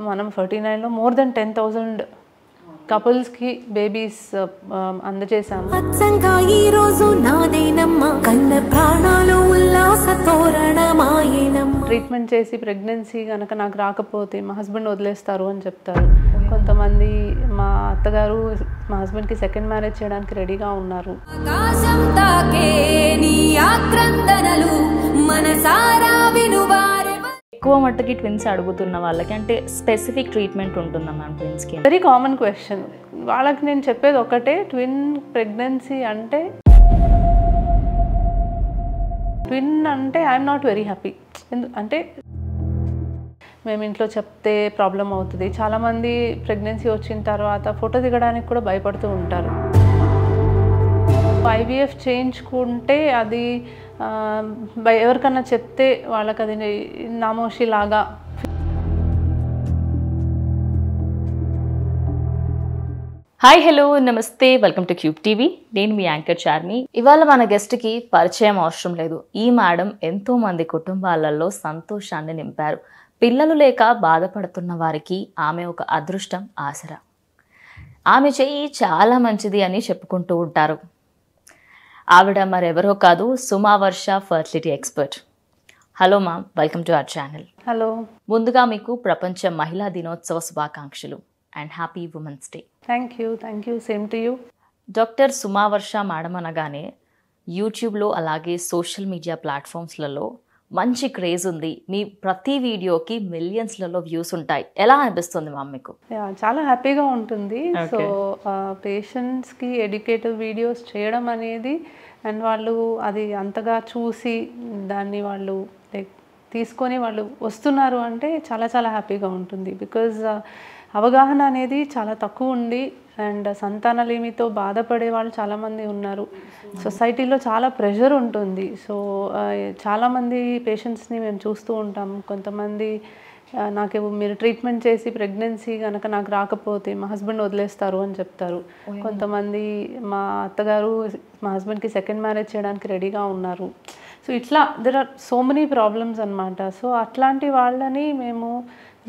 మనం 49లో more than 10,000 కపుల్స్కి బేబీస్ అందజేశాము. ట్రీట్మెంట్ చేసి ప్రెగ్నెన్సీ కనుక నాకు రాకపోతే మా హస్బెండ్ వదిలేస్తారు అని చెప్తారు. కొంతమంది మా అత్తగారు మా హస్బెండ్కి సెకండ్ మ్యారేజ్ చేయడానికి రెడీగా ఉన్నారు. ఎక్కువ మట్టుకి ట్విన్స్ అడుగుతున్న వాళ్ళకి అంటే స్పెసిఫిక్ ట్రీట్మెంట్ ఉంటుందా మ్యామ్ ట్విన్స్కి? Very common question. వాళ్ళకి నేను చెప్పేది ఒకటే, ట్విన్ ప్రెగ్నెన్సీ అంటే ఐఎమ్ నాట్ వెరీ హ్యాపీ. అంటే మేము ఇంట్లో చెప్తే ప్రాబ్లం అవుతుంది. చాలామంది ప్రెగ్నెన్సీ వచ్చిన తర్వాత ఫోటో దిగడానికి కూడా భయపడుతూ ఉంటారు. IVF చేయించుకుంటే అది ఎవరికన్నా చెప్తే వాళ్ళకి అది నామోషిలాగా. హాయ్, హలో, నమస్తే, వెల్కమ్ టు క్యూబ్ టీవీ. నేను మీ యాంకర్ చార్మి. ఇవాళ మన గెస్ట్కి పరిచయం అవసరం లేదు. ఈ మేడం ఎంతో మంది కుటుంబాలలో సంతోషాన్ని నింపారు. పిల్లలు లేక బాధపడుతున్న వారికి ఆమె ఒక అదృష్టం, ఆసరా. ఆమె చెయ్యి చాలా మంచిది అని చెప్పుకుంటూ ఉంటారు. ఆవిడ మరెవరో కాదు, Sumavarsha fertility expert. Hello ma'am, welcome to our channel. Hello. ముందుగా మీకు ప్రపంచ మహిళా దినోత్సవ శుభాకాంక్షలు and happy women's day. Thank you, same to you. Doctor Sumavarsha madam అనగానే యూట్యూబ్లో అలాగే సోషల్ మీడియా ప్లాట్ఫామ్స్లలో మంచి క్రేజ్ ఉంది. మీ ప్రతి వీడియోకి మిలియన్స్లలో వ్యూస్ ఉంటాయి. ఎలా అనిపిస్తుంది మ్యామ్ మీకు? చాలా హ్యాపీగా ఉంటుంది. సో పేషెంట్స్కి ఎడ్యుకేటివ్ వీడియోస్ చేయడం అనేది, అండ్ వాళ్ళు అది అంతగా చూసి దాన్ని వాళ్ళు లైక్ తీసుకొని వాళ్ళు వస్తున్నారు అంటే చాలా చాలా హ్యాపీగా ఉంటుంది. బికాజ్ అవగాహన అనేది చాలా తక్కువ ఉంది, అండ్ సంతానలేమితో బాధపడే వాళ్ళు చాలామంది ఉన్నారు. సొసైటీలో చాలా ప్రెషర్ ఉంటుంది. సో చాలామంది పేషెంట్స్ని మేము చూస్తూ ఉంటాం. కొంతమంది నాకు మీరు ట్రీట్మెంట్ చేసి ప్రెగ్నెన్సీ కనుక నాకు రాకపోతే మా హస్బెండ్ వదిలేస్తారు అని చెప్తారు. కొంతమంది మా అత్తగారు మా హస్బెండ్కి సెకండ్ మ్యారేజ్ చేయడానికి రెడీగా ఉన్నారు. సో ఇట్లా there are so many problems అన్నమాట. సో అట్లాంటి వాళ్ళని మేము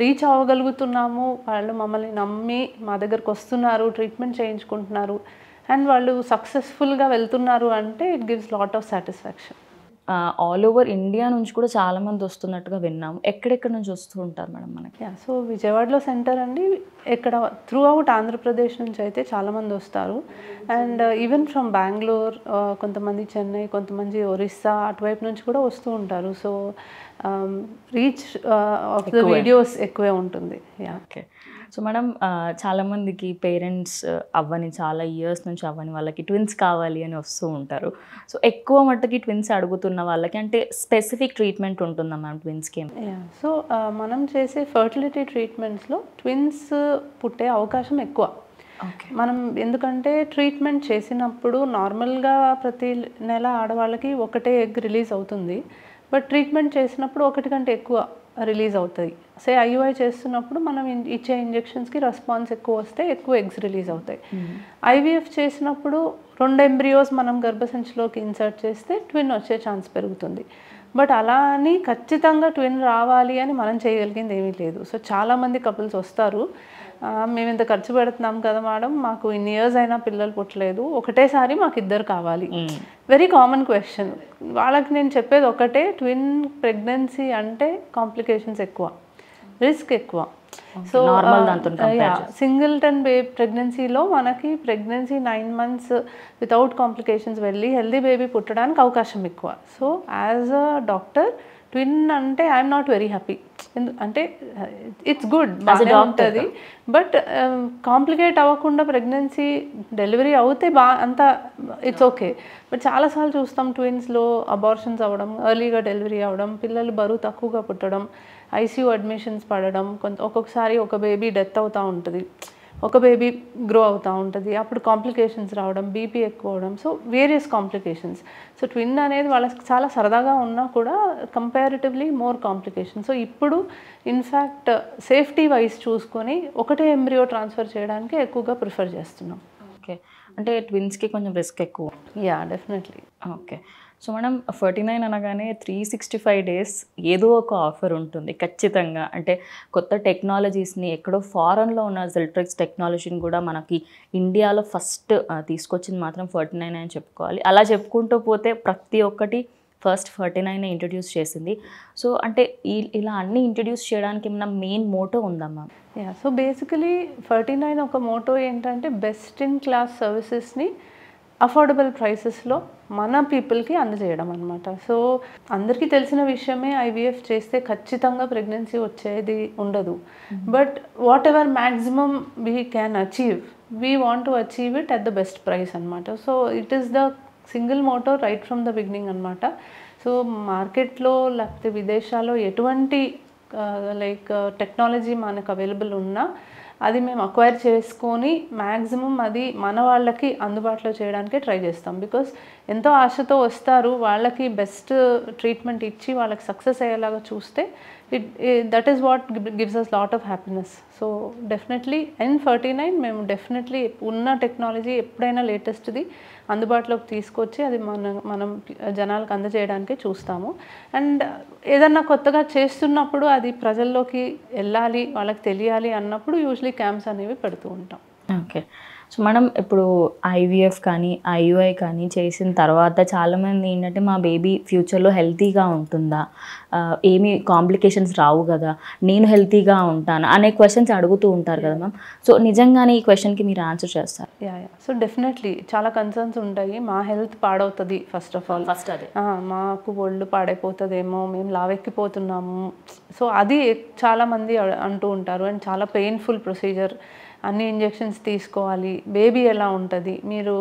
రీచ్ అవ్వగలుగుతున్నాము. వాళ్ళు మమ్మల్ని నమ్మి మా దగ్గరకు వస్తున్నారు, ట్రీట్మెంట్ చేయించుకుంటున్నారు, అండ్ వాళ్ళు సక్సెస్ఫుల్గా వెళ్తున్నారు అంటే it gives lot of satisfaction. All over India నుంచి కూడా చాలామంది వస్తున్నట్టుగా విన్నాము. ఎక్కడెక్కడ నుంచి వస్తూ ఉంటారు మేడం మనకి? సో విజయవాడలో సెంటర్ అండి. ఇక్కడ త్రూ అవుట్ ఆంధ్రప్రదేశ్ నుంచి అయితే చాలామంది వస్తారు, అండ్ ఈవెన్ ఫ్రమ్ బెంగళూరు, కొంతమంది చెన్నై, కొంతమంది ఒరిస్సా అటువైపు నుంచి కూడా వస్తూ ఉంటారు. So reach of the videos ఎక్కువే ఉంటుంది. ఓకే. సో మేడం, చాలామందికి పేరెంట్స్ అవ్వని, చాలా ఇయర్స్ నుంచి అవ్వని వాళ్ళకి ట్విన్స్ కావాలి అని వస్తూ ఉంటారు. సో ఎక్కువ మట్టుకి ట్విన్స్ అడుగుతున్న వాళ్ళకి అంటే స్పెసిఫిక్ ట్రీట్మెంట్ ఉంటుందా మ్యామ్ ట్విన్స్కి? సో మనం చేసే ఫర్టిలిటీ ట్రీట్మెంట్స్లో ట్విన్స్ పుట్టే అవకాశం ఎక్కువ. మనం ఎందుకంటే ట్రీట్మెంట్ చేసినప్పుడు నార్మల్గా ప్రతి నెల ఆడవాళ్ళకి ఒకటే ఎగ్ రిలీజ్ అవుతుంది. బట్ ట్రీట్మెంట్ చేసినప్పుడు ఒకటి కంటే ఎక్కువ రిలీజ్ అవుతుంది. IUI చేస్తున్నప్పుడు మనం ఇచ్చే ఇంజెక్షన్స్కి రెస్పాన్స్ ఎక్కువ వస్తే ఎక్కువ ఎగ్స్ రిలీజ్ అవుతాయి. IVF చేసినప్పుడు 2 ఎంబ్రియోస్ మనం గర్భసంచిలోకి ఇన్సర్ట్ చేస్తే ట్విన్ వచ్చే ఛాన్స్ పెరుగుతుంది. బట్ అలా అని ఖచ్చితంగా ట్విన్ రావాలి అని మనం చేయగలిగింది ఏమీ లేదు. సో చాలామంది కపుల్స్ వస్తారు, మేము ఇంత ఖర్చు పెడుతున్నాం కదా మేడం, మాకు ఇన్ని ఇయర్స్ అయినా పిల్లలు పుట్టలేదు, ఒకటేసారి మాకు ఇద్దరు కావాలి. Very common question. వాళ్ళకి నేను చెప్పేది ఒకటే, ట్విన్ ప్రెగ్నెన్సీ అంటే కాంప్లికేషన్స్ ఎక్కువ, రిస్క్ ఎక్కువ. సో సింగిల్టన్ ప్రెగ్నెన్సీలో మనకి ప్రెగ్నెన్సీ 9 months వితౌట్ కాంప్లికేషన్స్ వెళ్ళి హెల్దీ బేబీ పుట్టడానికి అవకాశం ఎక్కువ. So as a doctor twin అంటే ఐఎమ్ నాట్ వెరీ హ్యాపీ. అంటే ఇట్స్ గుడ్, బాగా ఉంటుంది, బట్ కాంప్లికేట్ అవ్వకుండా ప్రెగ్నెన్సీ డెలివరీ అవుతే అంతా ఇట్స్ ఓకే. బట్ చాలాసార్లు చూస్తాం ట్విన్స్లో అబార్షన్స్ అవ్వడం, ఎర్లీగా డెలివరీ అవ్వడం, పిల్లలు బరువు తక్కువగా పుట్టడం, ICU అడ్మిషన్స్ పడడం, ఒక్కొక్కసారి ఒక బేబీ డెత్ అవుతూ ఉంటుంది, ఒక బేబీ గ్రో అవుతూ ఉంటుంది, అప్పుడు కాంప్లికేషన్స్ రావడం, BP ఎక్కువ అవడం. So various complications. So twin అనేది వాళ్ళకి చాలా సరదాగా ఉన్నా కూడా కంపారిటివ్లీ మోర్ కాంప్లికేషన్. సో ఇప్పుడు ఇన్ఫ్యాక్ట్ సేఫ్టీ వైజ్ చూసుకొని ఒకటే ఎంబ్రియో ట్రాన్స్ఫర్ చేయడానికి ఎక్కువగా ప్రిఫర్ చేస్తున్నాం. ఓకే. అంటే ట్విన్స్కి కొంచెం రిస్క్ ఎక్కువ? డెఫినెట్లీ. ఓకే. సో మనం 49 అనగానే 365 డేస్ ఏదో ఒక ఆఫర్ ఉంటుంది ఖచ్చితంగా. అంటే కొత్త టెక్నాలజీస్ని ఎక్కడో ఫారెన్లో ఉన్న జెల్ట్రిక్స్ టెక్నాలజీని కూడా మనకి ఇండియాలో ఫస్ట్ తీసుకొచ్చింది మాత్రం 49 అని చెప్పుకోవాలి. అలా చెప్పుకుంటూ పోతే ప్రతి ఒక్కటి ఫస్ట్ 49 ఇంట్రడ్యూస్ చేసింది. సో అంటే ఇలా అన్నీ ఇంట్రడ్యూస్ చేయడానికి ఏమైనా మెయిన్ మోటో ఉందమ్మా? సో బేసికలీ 49 ఒక మోటో ఏంటంటే బెస్ట్ ఇన్ క్లాస్ సర్వీసెస్ని అఫోర్డబుల్ ప్రైసెస్లో మన పీపుల్కి అందజేయడం అనమాట. సో అందరికీ తెలిసిన విషయమే, ఐవీఎఫ్ చేస్తే ఖచ్చితంగా ప్రెగ్నెన్సీ వచ్చేది ఉండదు. But whatever maximum we can achieve, we want to achieve it at the best price అనమాట. So it is the single motto right from the beginning అనమాట. సో మార్కెట్లో లేకపోతే విదేశాల్లో ఎటువంటి లైక్ టెక్నాలజీ మనకు అవైలబుల్ ఉన్నా అది మేము అక్వైర్ చేసుకొని మ్యాక్సిమం అది మన వాళ్ళకి అందుబాటులో చేయడానికే ట్రై చేస్తాం. బికాస్ ఎంతో ఆశతో వస్తారు, వాళ్ళకి బెస్ట్ ట్రీట్మెంట్ ఇచ్చి వాళ్ళకి సక్సెస్ అయ్యేలాగా చూస్తే that is what gives us lot of happiness. So definitely N49 మేము డెఫినెట్లీ ఉన్న టెక్నాలజీ ఎప్పుడైనా లేటెస్ట్ది అందుబాటులోకి తీసుకొచ్చి అది మనం జనాలకు అందజేయడానికే చూస్తాము. అండ్ ఏదన్నా కొత్తగా చేస్తున్నప్పుడు అది ప్రజల్లోకి వెళ్ళాలి, వాళ్ళకి తెలియాలి అన్నప్పుడు యూజువలీ క్యాంప్స్ అనేవి పెడుతూ ఉంటాం. ఓకే. సో మనం ఇప్పుడు ఐవీఎఫ్ కానీ ఐయుఐ కానీ చేసిన తర్వాత చాలామంది ఏంటంటే మా బేబీ ఫ్యూచర్లో హెల్తీగా ఉంటుందా, ఏమీ కాంప్లికేషన్స్ రావు కదా, నేను హెల్తీగా ఉంటాను అనే క్వశ్చన్స్ అడుగుతూ ఉంటారు కదా మ్యామ్. సో నిజంగానే ఈ క్వశ్చన్కి మీరు ఆన్సర్ చేస్తారు? సో డెఫినెట్లీ చాలా కన్సర్న్స్ ఉంటాయి. మా హెల్త్ పాడవుతుంది ఫస్ట్ ఆఫ్ ఆల్, ఫస్ట్ అదే మాకు ఒళ్ళు పాడైపోతుందేమో, మేము లావెక్కిపోతున్నాము. సో అది చాలామంది అంటూ ఉంటారు. అండ్ చాలా పెయిన్ఫుల్ ప్రొసీజర్, అన్ని ఇంజెక్షన్స్ తీసుకోవాలి, బేబీ ఎలా ఉంటుంది, మీరు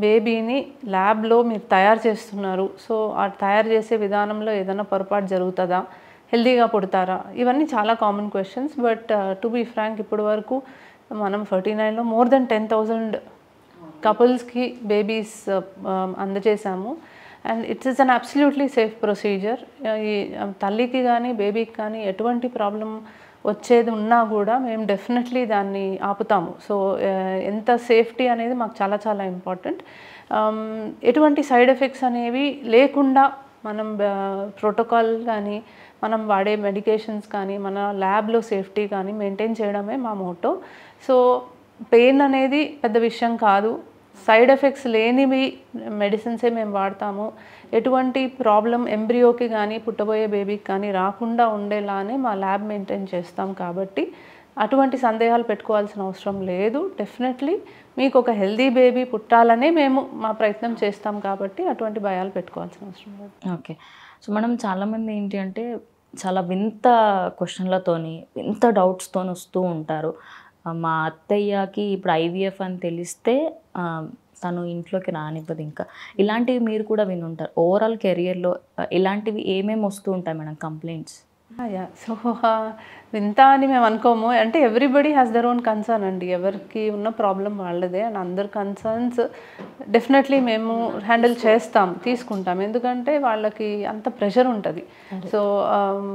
బేబీని ల్యాబ్లో మీరు తయారు చేస్తున్నారు, సో ఆ తయారు చేసే విధానంలో ఏదైనా పొరపాటు జరుగుతుందా, హెల్దీగా పుడతారా, ఇవన్నీ చాలా common questions. But to be frank ఇప్పటి వరకు మనం 49లో మోర్ దెన్ 10,000 కపుల్స్కి బేబీస్ అందజేసాము. And it's is an absolutely safe procedure. ఈ తల్లికి కానీ బేబీకి కానీ ఎటువంటి ప్రాబ్లం వచ్చేది ఉన్నా కూడా మేము డెఫినెట్లీ దాన్ని ఆపుతాము. సో ఎంత సేఫ్టీ అనేది మాకు చాలా చాలా ఇంపార్టెంట్. ఎటువంటి సైడ్ ఎఫెక్ట్స్ అనేవి లేకుండా మనం ప్రోటోకాల్ కానీ మనం వాడే మెడికేషన్స్ కానీ మన ల్యాబ్లో సేఫ్టీ కానీ మెయింటైన్ చేయడమే మా మోటో. సో పెయిన్ అనేది పెద్ద విషయం కాదు, సైడ్ ఎఫెక్ట్స్ లేనివి మెడిసిన్సే మేము వాడతాము. ఎటువంటి ప్రాబ్లం ఎంబ్రియోకి కానీ పుట్టబోయే బేబీకి కానీ రాకుండా ఉండేలానే మా ల్యాబ్ మెయింటైన్ చేస్తాం. కాబట్టి అటువంటి సందేహాలు పెట్టుకోవాల్సిన అవసరం లేదు. డెఫినెట్లీ మీకు ఒక హెల్దీ బేబీ పుట్టాలనే మేము మా ప్రయత్నం చేస్తాం కాబట్టి అటువంటి భయాలు పెట్టుకోవాల్సిన అవసరం లేదు. ఓకే. సో మనం చాలామంది ఏంటి అంటే చాలా వింత క్వశ్చన్లతోని వింత డౌట్స్తో వస్తూ ఉంటారు. మా అత్తయ్యకి ఇప్పుడు ఐవీఎఫ్ అని తెలిస్తే తను ఇంట్లోకి రానివ్వదు ఇంకా, ఇలాంటివి మీరు కూడా వినుంటారు. ఓవరాల్ కెరియర్లో ఇలాంటివి ఏమేమి వస్తూ ఉంటాయి మేడం కంప్లైంట్స్? సో వింత అని మేము అనుకోము. అంటే everybody has their own concern అండి, ఎవరికి ఉన్న ప్రాబ్లం వాళ్ళదే. అండ్ అందరి కన్సర్న్స్ డెఫినెట్లీ మేము హ్యాండిల్ చేస్తాం, తీసుకుంటాం. ఎందుకంటే వాళ్ళకి అంత ప్రెషర్ ఉంటుంది. సో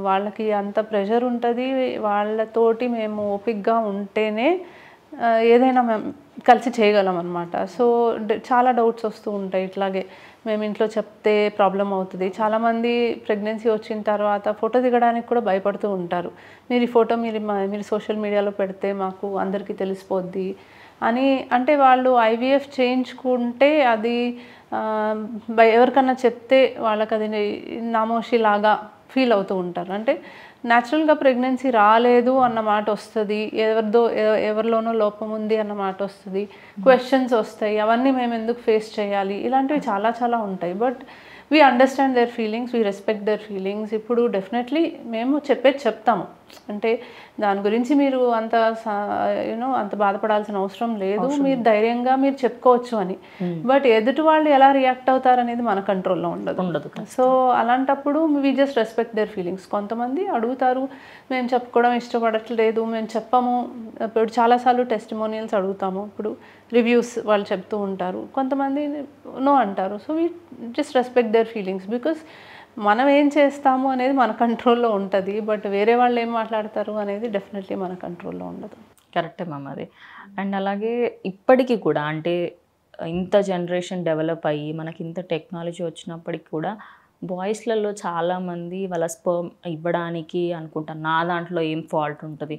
వాళ్ళకి అంత ప్రెషర్ ఉంటుంది, వాళ్ళతోటి మేము ఓపిక్గా ఉంటేనే ఏదైనా మేము కలిసి చేయగలం అనమాట. సో చాలా డౌట్స్ వస్తూ ఉంటాయి ఇట్లాగే. మేము ఇంట్లో చెప్తే ప్రాబ్లం అవుతుంది. చాలామంది ప్రెగ్నెన్సీ వచ్చిన తర్వాత ఫోటో దిగడానికి కూడా భయపడుతూ ఉంటారు. మీరు ఈ ఫోటో మీరు సోషల్ మీడియాలో పెడితే మాకు అందరికీ తెలిసిపోద్ది అని. అంటే వాళ్ళు ఐవీఎఫ్ చేయించుకుంటే అది ఎవరికన్నా చెప్తే వాళ్ళకి అది నామోషిలాగా ఫీల్ అవుతూ ఉంటారు. అంటే న్యాచురల్గా ప్రెగ్నెన్సీ రాలేదు అన్న మాట వస్తుంది, ఎవరిలోనో లోపం ఉంది అన్న మాట వస్తుంది, క్వశ్చన్స్ వస్తాయి, అవన్నీ మేము ఎందుకు ఫేస్ చేయాలి, ఇలాంటివి చాలా చాలా ఉంటాయి. But we understand their feelings, we respect their feelings. ఇప్పుడు డెఫినెట్లీ మేము చెప్తాము. అంటే దాని గురించి మీరు అంత అంత బాధపడాల్సిన అవసరం లేదు, మీరు ధైర్యంగా మీరు చెప్పుకోవచ్చు అని. బట్ ఎదుటి వాళ్ళు ఎలా రియాక్ట్ అవుతారు అనేది మన కంట్రోల్లో ఉండదు. సో అలాంటప్పుడు we just respect their feelings. కొంతమంది అడుగుతారు, మేము చెప్పుకోవడం ఇష్టపడట్లేదు, మేము చెప్పము. ఇప్పుడు చాలాసార్లు టెస్టిమోనియల్స్ అడుగుతాము, ఇప్పుడు రివ్యూస్ వాళ్ళు చెప్తూ ఉంటారు, కొంతమంది నో అంటారు. So we just respect their feelings. Because మనం ఏం చేస్తాము అనేది మన కంట్రోల్లో ఉంటుంది, బట్ వేరే వాళ్ళు ఏం మాట్లాడతారు అనేది డెఫినెట్లీ మన కంట్రోల్లో ఉండదు. కరెక్టే మ్యామ్ అది. అండ్ అలాగే ఇప్పటికీ కూడా అంటే ఇంత జనరేషన్ డెవలప్ అయ్యి మనకి ఇంత టెక్నాలజీ వచ్చినప్పటికి కూడా బాయ్స్లలో చాలామంది వాళ్ళ స్పర్మ్ ఇవ్వడానికి అనుకుంటారు, నా దాంట్లో ఏం ఫాల్ట్ ఉంటుంది,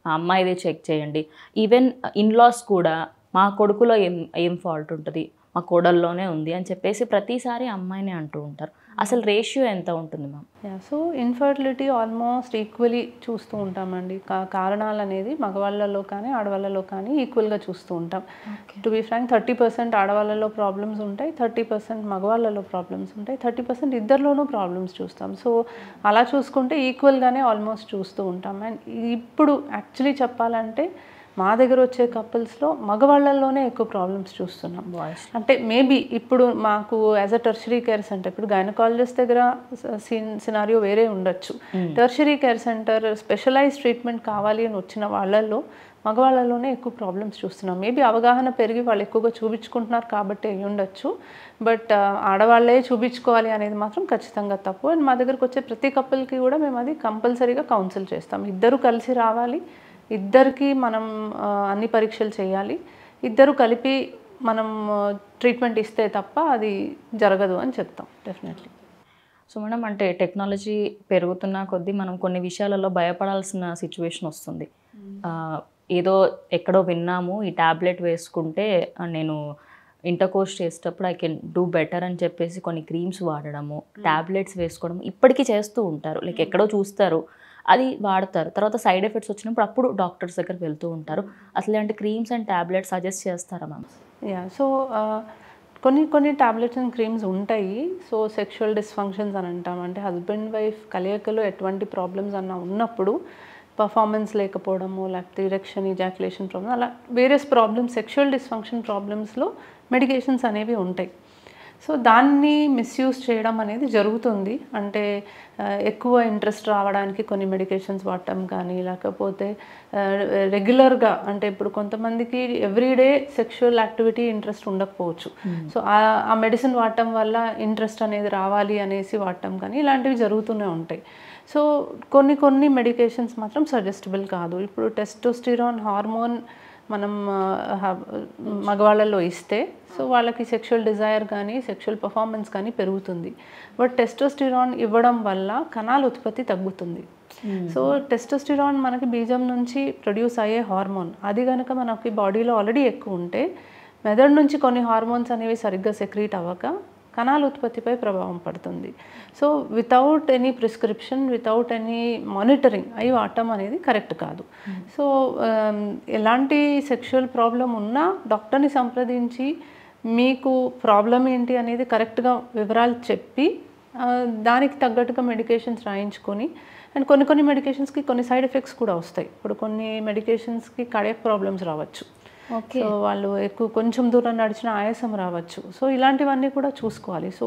ఆ అమ్మాయిదే చెక్ చేయండి. ఈవెన్ ఇన్లాస్ కూడా మా కొడుకులో ఏం ఫాల్ట్ ఉంటుంది, మా కోడల్లోనే ఉంది అని చెప్పేసి ప్రతిసారి అమ్మాయినే అంటూ ఉంటారు. అసలు రేషియో ఎంత ఉంటుంది ma'am? So infertility almost equally చూస్తూ ఉంటామండి. కారణాలు అనేది మగవాళ్ళలో కానీ ఆడవాళ్ళలో కానీ ఈక్వల్గా చూస్తూ ఉంటాం. టు బీ ఫ్రాంక్ 30% ఆడవాళ్ళలో ప్రాబ్లమ్స్ ఉంటాయి, 30% మగవాళ్ళలో ప్రాబ్లమ్స్ ఉంటాయి, 30% ఇద్దరిలోనూ ప్రాబ్లమ్స్ చూస్తాం. సో అలా చూసుకుంటే ఈక్వల్గానే ఆల్మోస్ట్ చూస్తూ ఉంటాం. అండ్ ఇప్పుడు యాక్చువల్లీ చెప్పాలంటే మా దగ్గర వచ్చే కపుల్స్లో మగవాళ్ళల్లోనే ఎక్కువ ప్రాబ్లమ్స్ చూస్తున్నాం. అంటే మేబీ ఇప్పుడు మాకు as a tertiary care centre, ఇప్పుడు గైనకాలజిస్ట్ దగ్గర సినారియో వేరే ఉండొచ్చు. Tertiary care centre specialise treatment కావాలి అని వచ్చిన వాళ్ళల్లో మగవాళ్ళలోనే ఎక్కువ ప్రాబ్లమ్స్ చూస్తున్నాం. మేబీ అవగాహన పెరిగి వాళ్ళు ఎక్కువగా చూపించుకుంటున్నారు కాబట్టి అయ్యి ఉండొచ్చు. బట్ ఆడవాళ్ళే చూపించుకోవాలి అనేది మాత్రం ఖచ్చితంగా తప్పు. అండ్ మా దగ్గరకు వచ్చే ప్రతి కపుల్కి కూడా మేము అది కంపల్సరీగా కౌన్సిల్ చేస్తాం. ఇద్దరు కలిసి రావాలి, ఇద్దరికి మనం అన్ని పరీక్షలు చేయాలి, ఇద్దరు కలిపి మనం ట్రీట్మెంట్ ఇస్తే తప్ప అది జరగదు అని చెప్తాం డెఫినెట్లీ. సో మేడం, అంటే టెక్నాలజీ పెరుగుతున్న కొద్దీ మనం కొన్ని విషయాలలో భయపడాల్సిన సిచ్యువేషన్ వస్తుంది. ఏదో ఎక్కడో విన్నాము, ఈ ట్యాబ్లెట్ వేసుకుంటే నేను ఇంటర్కోర్స్ చేసేటప్పుడు ఐ కెన్ డూ బెటర్ అని చెప్పేసి కొన్ని క్రీమ్స్ వాడడము, ట్యాబ్లెట్స్ వేసుకోవడం ఇప్పటికీ చేస్తూ ఉంటారు. లైక్ ఎక్కడో చూస్తారు, అది వాడతారు, తర్వాత సైడ్ ఎఫెక్ట్స్ వచ్చినప్పుడు అప్పుడు డాక్టర్స్ దగ్గరికి వెళ్తూ ఉంటారు. అసలు ఇలాంటి క్రీమ్స్ అండ్ ట్యాబ్లెట్స్ సజెస్ట్ చేస్తారా మ్యామ్? సో కొన్ని ట్యాబ్లెట్స్ అండ్ క్రీమ్స్ ఉంటాయి. సో సెక్షువల్ డిస్ఫంక్షన్స్ అని అంటాం, అంటే హస్బెండ్ వైఫ్ కలయికలో ఎటువంటి ప్రాబ్లమ్స్ అన్నా ఉన్నప్పుడు, పర్ఫార్మెన్స్ లేకపోవడము, లేకపోతే ఇరెక్షన్, ఇజాక్యులేషన్ ప్రాబ్లమ్, అలా వేరియస్ ప్రాబ్లమ్స్, సెక్షువల్ డిస్ఫంక్షన్ ప్రాబ్లమ్స్లో మెడికేషన్స్ అనేవి ఉంటాయి. సో దాన్ని మిస్యూజ్ చేయడం అనేది జరుగుతుంది. అంటే ఎక్కువ ఇంట్రెస్ట్ రావడానికి కొన్ని మెడికేషన్స్ వాడటం కానీ, లేకపోతే రెగ్యులర్గా, అంటే ఇప్పుడు కొంతమందికి ఎవ్రీడే సెక్షువల్ యాక్టివిటీ ఇంట్రెస్ట్ ఉండకపోవచ్చు. సో ఆ మెడిసిన్ వాడటం వల్ల ఇంట్రెస్ట్ అనేది రావాలి అనేసి వాడటం కానీ, ఇలాంటివి జరుగుతూనే ఉంటాయి. సో కొన్ని మెడికేషన్స్ మాత్రం సజెస్టబుల్ కాదు. ఇప్పుడు టెస్టోస్టిరాన్ హార్మోన్ మనం మగవాళ్ళలో ఇస్తే సో వాళ్ళకి సెక్షువల్ డిజైర్ కానీ సెక్షువల్ పర్ఫార్మెన్స్ కానీ పెరుగుతుంది. బట్ టెస్టోస్టిరాన్ ఇవ్వడం వల్ల కణాల ఉత్పత్తి తగ్గుతుంది. సో టెస్టోస్టిరాన్ మనకి బీజం నుంచి ప్రొడ్యూస్ అయ్యే హార్మోన్, అది కనుక మనకి బాడీలో ఆల్రెడీ ఎక్కువ ఉంటే మెదడు నుంచి కొన్ని హార్మోన్స్ అనేవి సరిగ్గా సెక్రీట్ అవ్వక కణాల ఉత్పత్తిపై ప్రభావం పడుతుంది. So without any prescription, without any monitoring అవి వాడటం అనేది కరెక్ట్ కాదు. సో ఎలాంటి సెక్షువల్ ప్రాబ్లం ఉన్నా డాక్టర్ని సంప్రదించి మీకు ప్రాబ్లం ఏంటి అనేది కరెక్ట్గా వివరాలు చెప్పి దానికి తగ్గట్టుగా మెడికేషన్స్ రాయించుకొని, అండ్ కొన్ని మెడికేషన్స్కి కొన్ని సైడ్ ఎఫెక్ట్స్ కూడా వస్తాయి. ఇప్పుడు కొన్ని మెడికేషన్స్కి కార్డియాక్ ప్రాబ్లమ్స్ రావచ్చు. సో వాళ్ళు కొంచెం దూరం నడిచిన ఆయాసం రావచ్చు. సో ఇలాంటివన్నీ కూడా చూసుకోవాలి. సో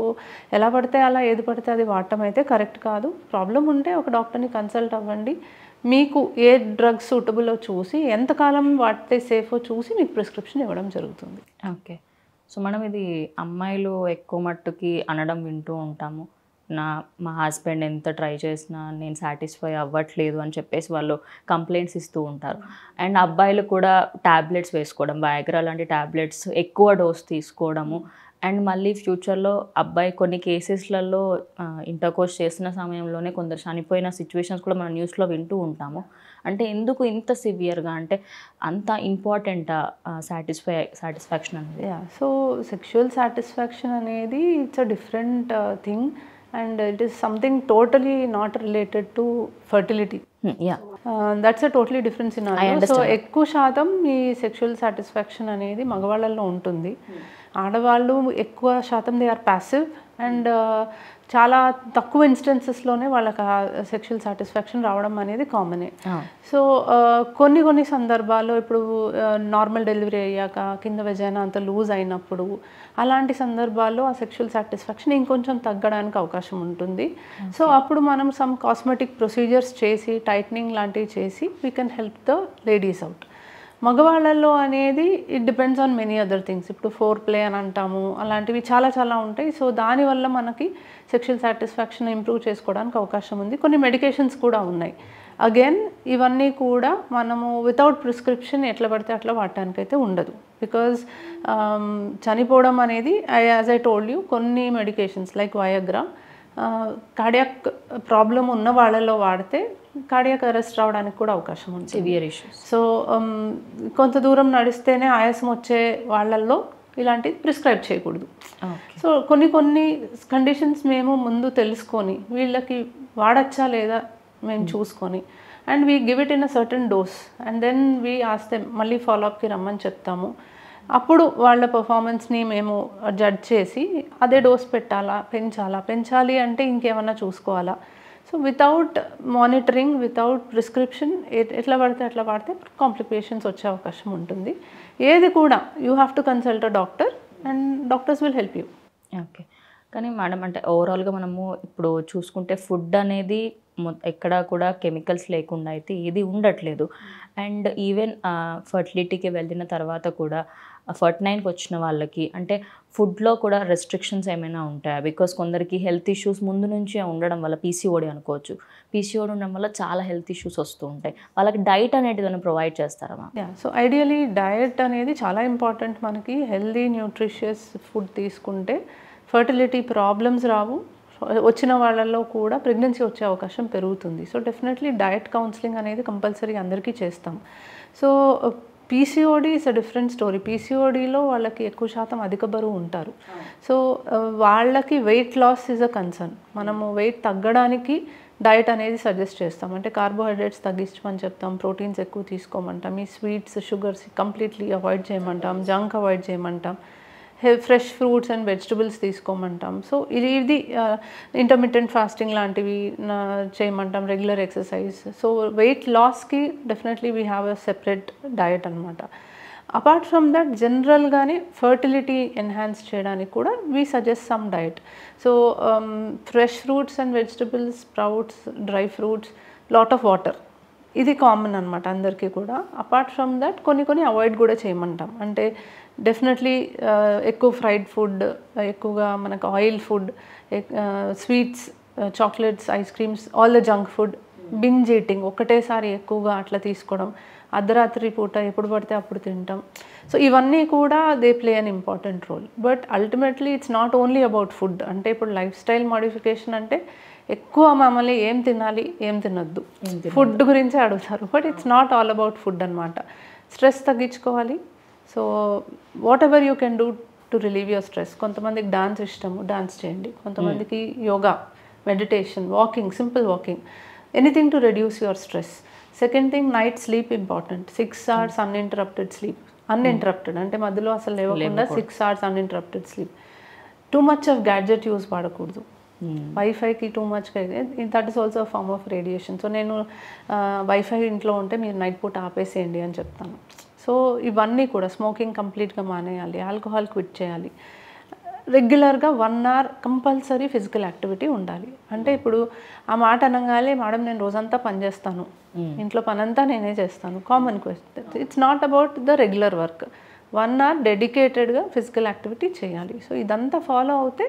ఎలా పడితే అలా ఏది పడితే అది వాడటం అయితే కరెక్ట్ కాదు. ప్రాబ్లం ఉంటే ఒక డాక్టర్ని కన్సల్ట్ అవ్వండి. మీకు ఏ డ్రగ్స్ సూటబుల్లో చూసి ఎంతకాలం వాడితే సేఫో చూసి మీకు ప్రిస్క్రిప్షన్ ఇవ్వడం జరుగుతుంది. ఓకే. సో మనం ఇది అమ్మాయిలు ఎక్కువ మట్టుకి అనడం వింటూ ఉంటాము, మా హస్బెండ్ ఎంత ట్రై చేసినా నేను సాటిస్ఫై అవ్వట్లేదు అని చెప్పేసి వాళ్ళు కంప్లైంట్స్ ఇస్తూ ఉంటారు. అండ్ అబ్బాయిలు కూడా ట్యాబ్లెట్స్ వేసుకోవడం, వయాగ్రా లాంటి ట్యాబ్లెట్స్ ఎక్కువ డోస్ తీసుకోవడము, అండ్ మళ్ళీ ఫ్యూచర్లో అబ్బాయి కొన్ని కేసెస్లలో ఇంటర్కోర్స్ చేసిన సమయంలోనే కొందరు చనిపోయిన సిచ్యువేషన్స్ కూడా మనం న్యూస్లో వింటూ ఉంటాము. అంటే ఎందుకు ఇంత సివియర్గా, అంటే అంత ఇంపార్టెంటా సాటిస్ఫాక్షన్ అనేది? సో సెక్షువల్ సాటిస్ఫాక్షన్ అనేది it's a different thing and it is something totally not related to fertility. That's a totally different scenario. So ఎక్కువ శాతం ఈ సెక్షువల్ సాటిస్ఫాక్షన్ అనేది మగవాళ్ళల్లో ఉంటుంది. ఆడవాళ్ళు ఎక్కువ శాతం దే ఆర్ ప్యాసివ్ అండ్ చాలా తక్కువ ఇన్స్టెన్సెస్లోనే వాళ్ళకి సెక్షువల్ సాటిస్ఫాక్షన్ రావడం అనేది కామనే. సో కొన్ని సందర్భాల్లో ఇప్పుడు నార్మల్ డెలివరీ అయ్యాక కింద వెజైనా అంత లూజ్ అయినప్పుడు అలాంటి సందర్భాల్లో ఆ సెక్షువల్ సాటిస్ఫాక్షన్ ఇంకొంచెం తగ్గడానికి అవకాశం ఉంటుంది. సో అప్పుడు మనం సమ్ కాస్మెటిక్ ప్రొసీజర్స్ చేసి టైట్నింగ్ లాంటివి చేసి we can help the ladies out. మగవాళ్ళల్లో అనేది it depends on many other things. ఇప్పుడు ఫోర్ ప్లే అని అంటాము, అలాంటివి చాలా ఉంటాయి. సో దానివల్ల మనకి సెక్షువల్ సాటిస్ఫాక్షన్ ఇంప్రూవ్ చేసుకోవడానికి అవకాశం ఉంది. కొన్ని మెడికేషన్స్ కూడా ఉన్నాయి. అగైన్ ఇవన్నీ కూడా మనము వితౌట్ ప్రిస్క్రిప్షన్ ఎట్లా పడితే అట్లా వాడటానికైతే ఉండదు. బికాజ్ చనిపోవడం అనేది యాజ్ ఐ టోల్డ్ యూ కొన్ని medications like Viagra cardiac problem ఉన్న వాళ్ళలో వాడితే కార్డియాక్ అరెస్ట్ రావడానికి కూడా అవకాశం ఉంది, సివియర్ ఇష్యూస్. సో కొంత దూరం నడిస్తేనే ఆయాసం వచ్చే వాళ్ళల్లో ఇలాంటిది ప్రిస్క్రైబ్ చేయకూడదు. సో కొన్ని కండిషన్స్ మేము ముందు తెలుసుకొని వీళ్ళకి వాడచ్చా లేదా మేము చూసుకొని and we give it in a certain dose and then we ask మళ్ళీ ఫాలోఅప్కి రమ్మని చెప్తాము. అప్పుడు వాళ్ళ పర్ఫార్మెన్స్ని మేము జడ్జ్ చేసి అదే డోస్ పెంచాలి అంటే ఇంకేమన్నా చూసుకోవాలా. So without monitoring, without prescription ఎట్లా పడితే అట్లా వాడితే కాంప్లికేషన్స్ వచ్చే అవకాశం ఉంటుంది. ఏది కూడా you have to consult a doctor and doctors will help you. Okay. కానీ మేడం అంటే ఓవరాల్గా మనము ఇప్పుడు చూసుకుంటే ఫుడ్ అనేది ఎక్కడా కూడా కెమికల్స్ లేకుండా అయితే ఏది ఉండట్లేదు. అండ్ ఈవెన్ ఫర్టిలిటీకి వెళ్ళిన తర్వాత కూడా 49కి వచ్చిన వాళ్ళకి అంటే ఫుడ్లో కూడా రెస్ట్రిక్షన్స్ ఏమైనా ఉంటాయా? బికాస్ కొందరికి హెల్త్ ఇష్యూస్ ముందు నుంచి ఉండడం వల్ల పీసీఓడి అనుకోవచ్చు, పీసీఓడి ఉండడం వల్ల చాలా హెల్త్ ఇష్యూస్ వస్తూ ఉంటాయి. వాళ్ళకి డైట్ అనేది ఏదైనా ప్రొవైడ్ చేస్తారా? సో ఐడియలీ డయట్ అనేది చాలా ఇంపార్టెంట్. మనకి హెల్దీ న్యూట్రిషియస్ ఫుడ్ తీసుకుంటే ఫర్టిలిటీ ప్రాబ్లమ్స్ రావు, వచ్చిన వాళ్ళల్లో కూడా ప్రెగ్నెన్సీ వచ్చే అవకాశం పెరుగుతుంది. సో డెఫినెట్లీ డయట్ కౌన్సిలింగ్ అనేది కంపల్సరీ అందరికీ చేస్తాం. So PCOD is a different story. పీసీఓడిలో వాళ్ళకి ఎక్కువ శాతం అధిక బరువు ఉంటారు. సో వాళ్ళకి weight loss is a concern. మనము వెయిట్ తగ్గడానికి డయట్ అనేది సజెస్ట్ చేస్తాం. అంటే కార్బోహైడ్రేట్స్ తగ్గించమని చెప్తాం, ప్రోటీన్స్ ఎక్కువ తీసుకోమంటాం, ఈ స్వీట్స్ షుగర్స్ కంప్లీట్లీ అవాయిడ్ చేయమంటాం, జంక్ అవాయిడ్ చేయమంటాం, ఫ్రెష్ ఫ్రూట్స్ అండ్ వెజిటబుల్స్ తీసుకోమంటాం. సో ఇది ఇంటర్మిటెంట్ ఫాస్టింగ్ లాంటివి చేయమంటాం, రెగ్యులర్ ఎక్సర్సైజ్. సో వెయిట్ లాస్కి definitely we have a separate diet అనమాట. అపార్ట్ ఫ్రమ్ దట్ జనరల్గానే ఫర్టిలిటీ ఎన్హాన్స్ చేయడానికి కూడా we suggest some diet. So fresh fruits and vegetables, sprouts, dry fruits, lot of water, ఇది common అనమాట అందరికీ కూడా. Apart from that కొన్ని అవాయిడ్ కూడా చేయమంటాం. అంటే డెఫినెట్లీ ఎక్కువ ఫ్రైడ్ ఫుడ్, ఎక్కువగా మనకు oil food, sweets, chocolates, ice creams, all the junk food, binge eating, ఒకటేసారి ఎక్కువగా అట్లా తీసుకోవడం, అర్ధరాత్రి పూట ఎప్పుడు పడితే అప్పుడు తింటాం. సో ఇవన్నీ కూడా they play an important role. But ultimately it's not only about food. అంటే ఇప్పుడు లైఫ్ స్టైల్ మోడిఫికేషన్ అంటే ఎక్కువ మమ్మల్ని ఏం తినాలి ఏం తినొద్దు ఫుడ్ గురించే అడుగుతారు. But it's not all about food అనమాట. స్ట్రెస్ తగ్గించుకోవాలి. So whatever you can do to relieve your stress. కొంతమందికి డాన్స్ ఇష్టము, డాన్స్ చేయండి. కొంతమందికి yoga, meditation, walking, simple walking, anything to reduce your stress. Second thing, night sleep important. 6 hours uninterrupted sleep. Uninterrupted అంటే మధ్యలో అసలు లేవకుండా 6 hours uninterrupted sleep. Too much of gadget use వాడకూడదు. వైఫైకి too much, that is also form of radiation. So నేను wifi ఇంట్లో ఉంటే మీరు నైట్ పూట ఆపేసేయండి అని చెప్తాను. సో ఇవన్నీ కూడా స్మోకింగ్ కంప్లీట్గా మానేయాలి, ఆల్కహాల్ క్విట్ చేయాలి, రెగ్యులర్గా 1 hour కంపల్సరీ ఫిజికల్ యాక్టివిటీ ఉండాలి. అంటే ఇప్పుడు ఆ మాట అనగానే మేడం నేను రోజంతా పని చేస్తాను, ఇంట్లో పనంతా నేనే చేస్తాను, common question. It's not about the regular work. 1 hour డెడికేటెడ్గా ఫిజికల్ యాక్టివిటీ చేయాలి. సో ఇదంతా ఫాలో అవుతే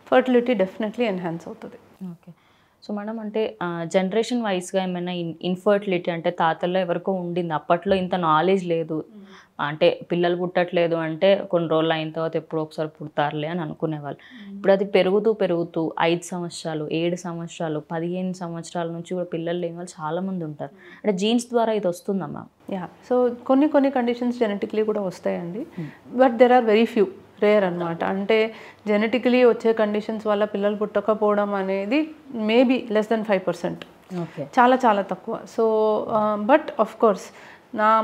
ఫర్టిలిటీ డెఫినెట్లీ ఎన్హాన్స్ అవుతుంది. ఓకే. సో మేడం అంటే జనరేషన్ వైజ్గా ఏమైనా ఇన్ఫర్టిలిటీ అంటే తాతల్లో ఎవరికో ఉండింది, అప్పట్లో ఇంత నాలెడ్జ్ లేదు, అంటే పిల్లలు పుట్టట్లేదు అంటే కొన్ని రోజులు అయిన తర్వాత ఎప్పుడో ఒకసారి పుడతారులే అని అనుకునేవాళ్ళు. ఇప్పుడు అది పెరుగుతూ 5 సంవత్సరాలు, 7 సంవత్సరాలు, 15 సంవత్సరాల నుంచి కూడా పిల్లలు లేని వాళ్ళు చాలామంది ఉంటారు. అంటే జీన్స్ ద్వారా ఇది వస్తుందమ్మా? సో కొన్ని కండిషన్స్ జెనెటిక్లీ కూడా వస్తాయండి. But there are very few, rare అనమాట. అంటే జెనెటికలీ వచ్చే కండిషన్స్ వల్ల పిల్లలు పుట్టకపోవడం అనేది మేబీ less than 5%. చాలా చాలా తక్కువ. సో బట్ ఆఫ్ కోర్స్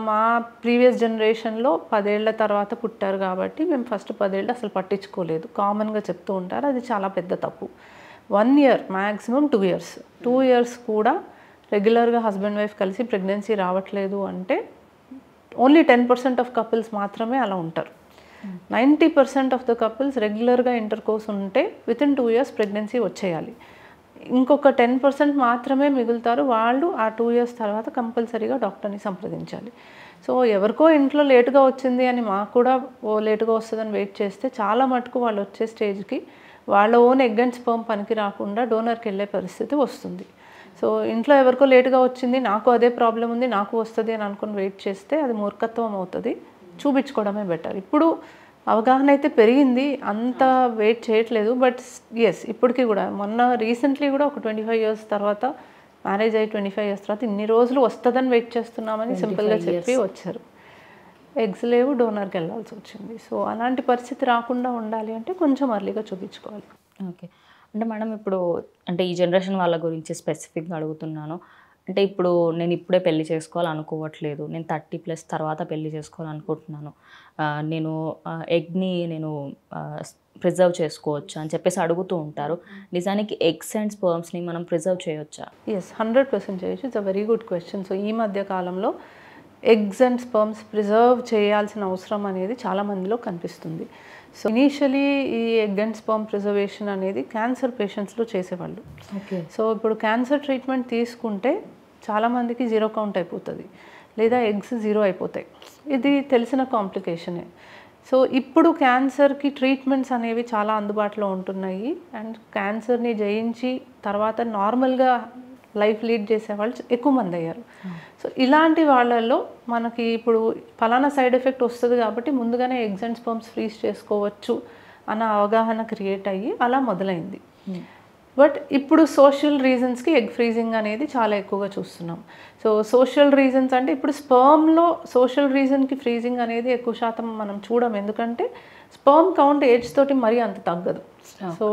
మా ప్రీవియస్ జనరేషన్లో 10 ఏళ్ల తర్వాత పుట్టారు కాబట్టి మేము ఫస్ట్ 10 ఏళ్ళు అసలు పట్టించుకోలేదు. కామన్గా చెప్తూ ఉంటారు, అది చాలా పెద్ద తప్పు. 1 year మ్యాక్సిమం 2 years, 2 years కూడా రెగ్యులర్గా హస్బెండ్ వైఫ్ కలిసి ప్రెగ్నెన్సీ రావట్లేదు అంటే ఓన్లీ 10% ఆఫ్ కపుల్స్ మాత్రమే అలా ఉంటారు. 90% ఆఫ్ ద కపుల్స్ రెగ్యులర్గా ఇంటర్కోర్స్ ఉంటే వితిన్ 2 years ప్రెగ్నెన్సీ వచ్చేయాలి. ఇంకొక 10% మాత్రమే మిగులుతారు, వాళ్ళు ఆ 2 years తర్వాత కంపల్సరీగా డాక్టర్ని సంప్రదించాలి. సో ఎవరికో ఇంట్లో లేటుగా వచ్చింది అని మాకు కూడా లేటుగా వస్తుందని వెయిట్ చేస్తే చాలా మటుకు వాళ్ళు వచ్చే స్టేజ్కి వాళ్ళ ఓన్ ఎగ్ అండ్ స్పర్మ్ పనికి రాకుండా డోనర్కి వెళ్ళే పరిస్థితి వస్తుంది. సో ఇంట్లో ఎవరికో లేట్గా వచ్చింది, నాకు అదే ప్రాబ్లం ఉంది, నాకు వస్తుంది అని అనుకుని వెయిట్ చేస్తే అది మూర్ఖత్వం అవుతుంది. చూపించుకోవడమే బెటర్. ఇప్పుడు అవగాహన అయితే పెరిగింది, అంత వెయిట్ చేయట్లేదు. బట్ ఎస్, ఇప్పటికీ కూడా మొన్న రీసెంట్లీ కూడా ఒక 25 years తర్వాత, మ్యారేజ్ అయ్యి 25 years తర్వాత ఇన్ని రోజులు వస్తుందని వెయిట్ చేస్తున్నామని సింపుల్గా చెప్పి వచ్చారు. ఎగ్స్ లేవు, డోనర్కి వెళ్ళాల్సి వచ్చింది. సో అలాంటి పరిస్థితి రాకుండా ఉండాలి అంటే కొంచెం అర్లీగా చూపించుకోవాలి. ఓకే. అంటే మేడం ఇప్పుడు అంటే ఈ జనరేషన్ వాళ్ళ గురించి స్పెసిఫిక్గా అడుగుతున్నాను. అంటే ఇప్పుడు నేను ఇప్పుడే పెళ్లి చేసుకోవాలనుకోవట్లేదు, నేను 30+ తర్వాత పెళ్లి చేసుకోవాలనుకుంటున్నాను, నేను ఎగ్ని నేను ప్రిజర్వ్ చేసుకోవచ్చా అని చెప్పేసి అడుగుతూ ఉంటారు. నిజానికి ఎగ్స్ అండ్ స్పర్మ్స్ని మనం ప్రిజర్వ్ చేయొచ్చా? ఎస్, 100% చేయొచ్చు. It's a very good question. So ఈ మధ్య కాలంలో ఎగ్స్ అండ్ స్పర్మ్స్ ప్రిజర్వ్ చేయాల్సిన అవసరం అనేది చాలా మందిలో కనిపిస్తుంది. సో ఇనీషియలీ ఈ ఎగ్ అండ్ స్పర్మ్ ప్రిజర్వేషన్ అనేది క్యాన్సర్ పేషెంట్స్లో చేసేవాళ్ళు. ఓకే. సో ఇప్పుడు క్యాన్సర్ ట్రీట్మెంట్ తీసుకుంటే చాలామందికి 0 కౌంట్ అయిపోతుంది, లేదా ఎగ్స్ 0 అయిపోతాయి. ఇది తెలిసిన కాంప్లికేషనే. సో ఇప్పుడు క్యాన్సర్కి ట్రీట్మెంట్స్ అనేవి చాలా అందుబాటులో ఉంటున్నాయి. అండ్ క్యాన్సర్ని జయించి తర్వాత నార్మల్గా లైఫ్ లీడ్ చేసే వాళ్ళు ఎక్కువ మంది అయ్యారు. సో ఇలాంటి వాళ్ళల్లో మనకి ఇప్పుడు ఫలానా సైడ్ ఎఫెక్ట్ వస్తుంది కాబట్టి ముందుగానే ఎగ్స్ అండ్ స్పర్మ్స్ ఫ్రీజ్ చేసుకోవచ్చు అన్న అవగాహన క్రియేట్ అయ్యి అలా మొదలైంది. బట్ ఇప్పుడు సోషల్ రీజన్స్కి ఎగ్ ఫ్రీజింగ్ అనేది చాలా ఎక్కువగా చూస్తున్నాం. సో సోషల్ రీజన్స్ అంటే ఇప్పుడు స్పర్మ్లో సోషల్ రీజన్కి ఫ్రీజింగ్ అనేది ఎక్కువ శాతం మనం చూడం, ఎందుకంటే స్పర్మ్ కౌంట్ ఏజ్ తోటి మరీ అంత తగ్గదు. So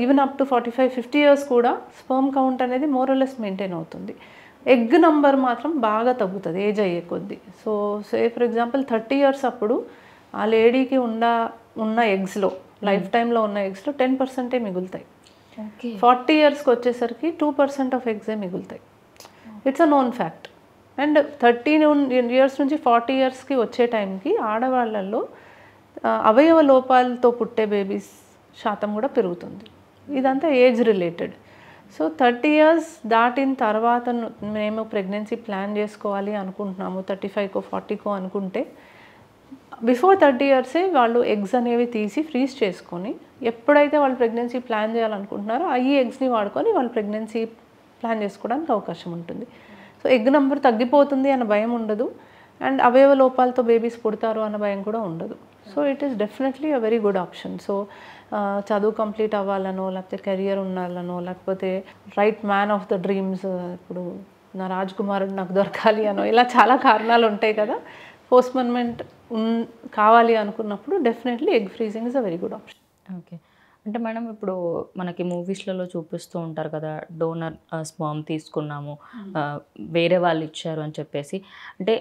even up to 45-50 years కూడా స్పర్మ్ కౌంట్ అనేది మోరలెస్ మెయింటైన్ అవుతుంది. ఎగ్ నంబర్ మాత్రం బాగా తగ్గుతుంది ఏజ్ అయ్యే కొద్దీ. So say for example 30 years అప్పుడు ఆ లేడీకి ఉన్న ఎగ్స్లో, లైఫ్ టైంలో ఉన్న ఎగ్స్లో 10% మిగులుతాయి. 40 yearsకి వచ్చేసరికి 2% ఆఫ్ ఎగ్సే మిగులుతాయి. It's a known fact. And 13 years నుంచి 40 yearsకి వచ్చే టైంకి ఆడవాళ్ళల్లో అవయవ లోపాలతో పుట్టే బేబీస్ శాతం కూడా పెరుగుతుంది. ఇదంతా ఏజ్ రిలేటెడ్. సో 30 years దాటిన తర్వాత మేము ప్రెగ్నెన్సీ ప్లాన్ చేసుకోవాలి అనుకుంటున్నాము, 35కో 40కో అనుకుంటే బిఫోర్ 30 years వాళ్ళు ఎగ్స్ అనేవి తీసి ఫ్రీజ్ చేసుకొని ఎప్పుడైతే వాళ్ళు ప్రెగ్నెన్సీ ప్లాన్ చేయాలనుకుంటున్నారో ఈ ఎగ్స్ని వాడుకొని వాళ్ళు ప్రెగ్నెన్సీ ప్లాన్ చేసుకోవడానికి అవకాశం ఉంటుంది. సో ఎగ్ నెంబర్ తగ్గిపోతుంది అన్న భయం ఉండదు, అండ్ అవయవ లోపాలతో బేబీస్ పుడతారు అన్న భయం కూడా ఉండదు. So it is definitely a very good option. So చదువు కంప్లీట్ అవ్వాలనో, లేకపోతే కెరియర్ ఉండాలనో, లేకపోతే right man of the dreams, ఇప్పుడు నా రాజ్కుమారుడు నాకు దొరకాలి అనో, ఇలా చాలా కారణాలు ఉంటాయి కదా. పోస్ట్పోన్మెంట్ కావాలి అనుకున్నప్పుడు definitely egg freezing is a very good option. Okay. అంటే మేడం ఇప్పుడు మనకి మూవీస్లలో చూపిస్తూ ఉంటారు కదా, డోనర్ స్పర్మ్ తీసుకున్నాము, వేరే వాళ్ళు ఇచ్చారు అని చెప్పేసి. అంటే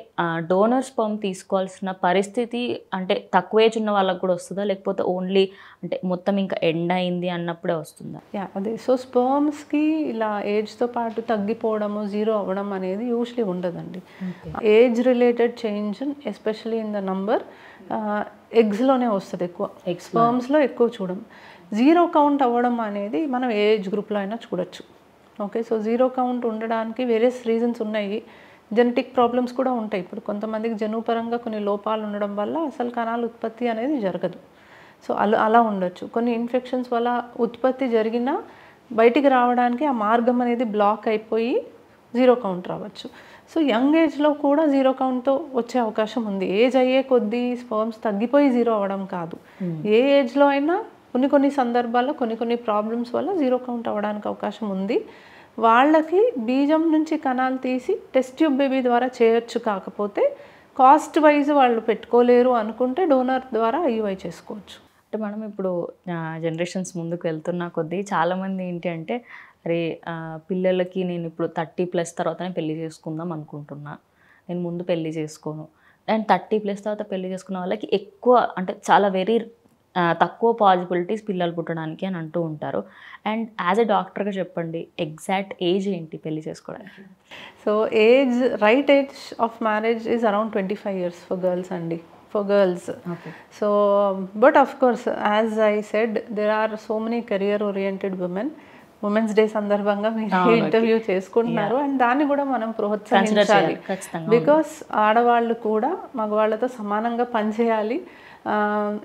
డోనర్ స్పర్మ్ తీసుకోవాల్సిన పరిస్థితి అంటే తక్కువ ఏజ్ ఉన్న వాళ్ళకి కూడా వస్తుందా, లేకపోతే ఓన్లీ అంటే మొత్తం ఇంకా ఎండ్ అయింది అన్నప్పుడే వస్తుందా? యా, అదే. సో స్పర్మ్స్కి ఇలా ఏజ్తో పాటు తగ్గిపోవడము, 0 అవ్వడం అనేది యూజువలీ ఉండదండి. Age related change especially in the number ఎగ్స్లోనే వస్తుంది ఎక్కువ, స్పర్మ్స్లో ఎక్కువ చూడం. 0 కౌంట్ అవ్వడం అనేది మనం ఏ ఏజ్ గ్రూప్లో అయినా చూడొచ్చు. ఓకే. సో 0 కౌంట్ ఉండడానికి వేరియస్ రీజన్స్ ఉన్నాయి. జెనెటిక్ ప్రాబ్లమ్స్ కూడా ఉంటాయి. ఇప్పుడు కొంతమందికి జన్యుపరంగా కొన్ని లోపాలు ఉండడం వల్ల అసలు కణాల ఉత్పత్తి అనేది జరగదు. సో అలా ఉండొచ్చు. కొన్ని ఇన్ఫెక్షన్స్ వల్ల ఉత్పత్తి జరిగినా బయటికి రావడానికి ఆ మార్గం అనేది బ్లాక్ అయిపోయి 0 కౌంట్ రావచ్చు. సో యంగ్ ఏజ్లో కూడా 0 కౌంట్తో వచ్చే అవకాశం ఉంది. ఏజ్ అయ్యే కొద్దీ స్పర్మ్స్ తగ్గిపోయి 0 అవ్వడం కాదు. ఏ ఏజ్లో అయినా కొన్ని సందర్భాల్లో కొన్ని ప్రాబ్లమ్స్ వల్ల 0 కౌంట్ అవ్వడానికి అవకాశం ఉంది. వాళ్ళకి బీజం నుంచి కణాలు తీసి టెస్ట్ ట్యూబ్ బేబీ ద్వారా చేయొచ్చు. కాకపోతే కాస్ట్ వైజ్ వాళ్ళు పెట్టుకోలేరు అనుకుంటే డోనర్ ద్వారా ఐయుఐ చేసుకోవచ్చు. అంటే మనం ఇప్పుడు జనరేషన్స్ ముందుకు వెళ్తున్న కొద్దీ చాలామంది ఏంటి అంటే, అరే పిల్లలకి నేను ఇప్పుడు 30+ తర్వాతనే పెళ్లి చేసుకుందాం అనుకుంటున్నా, నేను ముందు పెళ్లి చేసుకోను. అండ్ 30+ తర్వాత పెళ్లి చేసుకున్న వాళ్ళకి ఎక్కువ అంటే చాలా వెరీ తక్కువ పాసిబిలిటీస్ పిల్లలు పుట్టడానికి అని అంటూ ఉంటారు. అండ్ యాజ్ ఎ డాక్టర్గా చెప్పండి, ఎగ్జాక్ట్ ఏజ్ ఏంటి పెళ్లి చేసుకోవడానికి? So right age of marriage is around 25 years for girls అండి, for girls. So but of course as I said there are so many career oriented women. Women's day సందర్భంగా మీరు interview చేసుకుంటున్నారు, and దాన్ని కూడా మనం ప్రోత్సహించాలి. బికాస్ ఆడవాళ్ళు కూడా మగవాళ్ళతో సమానంగా పనిచేయాలి,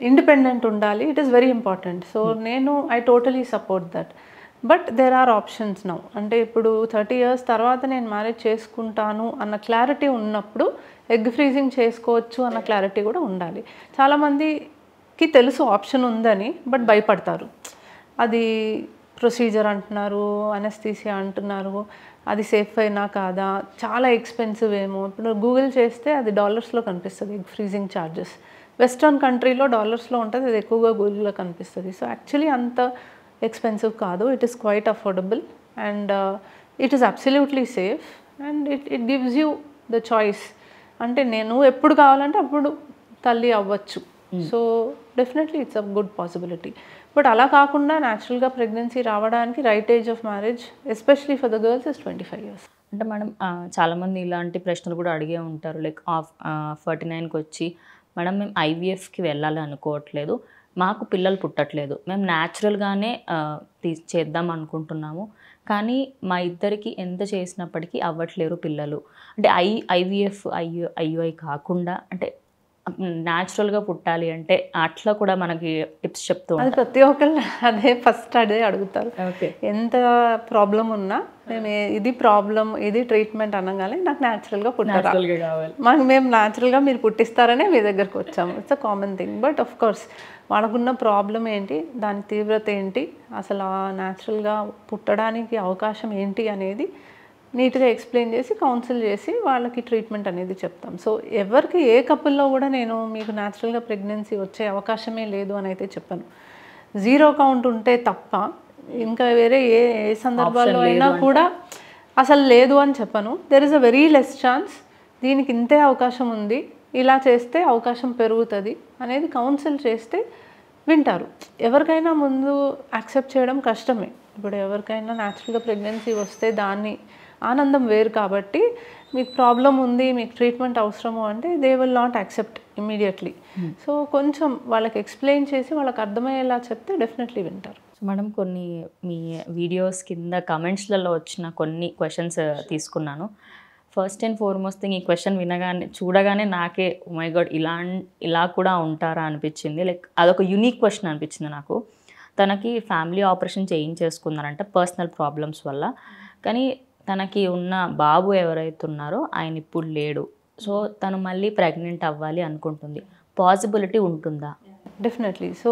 ఇండిపెండెంట్ ఉండాలి. It is very important. So I totally support that. But there are options now. అంటే ఇప్పుడు 30 years తర్వాత నేను మ్యారేజ్ చేసుకుంటాను అన్న క్లారిటీ ఉన్నప్పుడు ఎగ్ ఫ్రీజింగ్ చేసుకోవచ్చు అన్న క్లారిటీ కూడా ఉండాలి. చాలామందికి తెలుసు ఆప్షన్ ఉందని, బట్ భయపడతారు. అది ప్రొసీజర్ అంటున్నారు, అనస్థీసియా అంటున్నారు, అది సేఫ్ అయినా కాదా, చాలా ఎక్స్పెన్సివ్ ఏమో. ఇప్పుడు గూగుల్ చేస్తే అది డాలర్స్లో కనిపిస్తుంది ఎగ్ ఫ్రీజింగ్ ఛార్జెస్. వెస్ట్రన్ కంట్రీలో డాలర్స్లో ఉంటుంది, అది ఎక్కువగా గూగుల్లో కనిపిస్తుంది. సో యాక్చువల్లీ అంత ఎక్స్పెన్సివ్ కాదు, it is quite affordable and it is absolutely safe and it gives you the choice. అంటే నేను ఎప్పుడు కావాలంటే అప్పుడు తల్లి అవ్వచ్చు. So definitely it's a good possibility. But అలా కాకుండా న్యాచురల్గా ప్రెగ్నెన్సీ రావడానికి right age of marriage especially for the girls is 25 years. అంటే మేడం చాలామంది ఇలాంటి ప్రశ్నలు కూడా అడిగే ఉంటారు. లైక్ 49కి వచ్చి మేడం మేము ఐవీఎఫ్కి వెళ్ళాలి అనుకోవట్లేదు, మాకు పిల్లలు పుట్టట్లేదు, మేము న్యాచురల్గానే చేద్దాం అనుకుంటున్నాము, కానీ మా ఇద్దరికి ఎంత చేసినప్పటికీ అవ్వట్లేరు పిల్లలు. అంటే ఐవీఎఫ్ ఐయుఐ కాకుండా అంటే న్యాచురల్గా పుట్టాలి అంటే అట్లా కూడా మనకి టిప్స్ చెప్తూ అది ప్రతి ఒక్కళ్ళు అదే అడుగుతారు. ఎంత ప్రాబ్లం ఉన్నా మేము ఇది ప్రాబ్లం ఇది ట్రీట్మెంట్ అనగానే నాకు న్యాచురల్గా పుట్టాలి, మేము న్యాచురల్గా మీరు పుట్టిస్తారనే మీ దగ్గరకు వచ్చాము. It's a common thing. But of course వాళ్ళకున్న ప్రాబ్లం ఏంటి, దాని తీవ్రత ఏంటి, అసలు ఆ న్యాచురల్గా పుట్టడానికి అవకాశం ఏంటి అనేది నీట్గా ఎక్స్ప్లెయిన్ చేసి కౌన్సిల్ చేసి వాళ్ళకి ట్రీట్మెంట్ అనేది చెప్తాం. సో ఎవరికి ఏ కపుల్లో కూడా నేను మీకు న్యాచురల్గా ప్రెగ్నెన్సీ వచ్చే అవకాశమే లేదు అని అయితే చెప్పను. 0 count ఉంటే తప్ప ఇంకా వేరే ఏ సందర్భాల్లో అయినా కూడా అసలు లేదు అని చెప్పను. There is a very less chance, దీనికి ఇంతే అవకాశం ఉంది, ఇలా చేస్తే అవకాశం పెరుగుతుంది అనేది కౌన్సిల్ చేస్తే వింటారు. ఎవరికైనా ముందు యాక్సెప్ట్ చేయడం కష్టమే. ఇప్పుడు ఎవరికైనా న్యాచురల్గా ప్రెగ్నెన్సీ వస్తే దాన్ని ఆనందం వేరు. కాబట్టి మీకు ప్రాబ్లం ఉంది, మీకు ట్రీట్మెంట్ అవసరము అంటే they will not accept immediately. So కొంచెం వాళ్ళకి ఎక్స్ప్లెయిన్ చేసి వాళ్ళకి అర్థమయ్యేలా చెప్తే డెఫినెట్లీ వింటారు. సో మేడం కొన్ని మీ వీడియోస్ కింద కమెంట్స్లలో వచ్చిన కొన్ని క్వశ్చన్స్ తీసుకున్నాను. ఫస్ట్ అండ్ ఫార్మోస్ట్ థింగ్, ఈ క్వశ్చన్ చూడగానే నాకే ఓ మై గాడ్ ఇలా కూడా ఉంటారా అనిపించింది. లైక్ అదొక యూనిక్ క్వశ్చన్ అనిపించింది నాకు. తనకి ఫ్యామిలీ ఆపరేషన్ చేయించేసుకున్నారంట పర్సనల్ ప్రాబ్లమ్స్ వల్ల, కానీ తనకి ఉన్న బాబు ఎవరైతే ఉన్నారో ఆయన ఇప్పుడు లేడు. సో తను మళ్ళీ ప్రెగ్నెంట్ అవ్వాలి అనుకుంటుంది, పాసిబిలిటీ ఉంటుందా? డెఫినెట్లీ. సో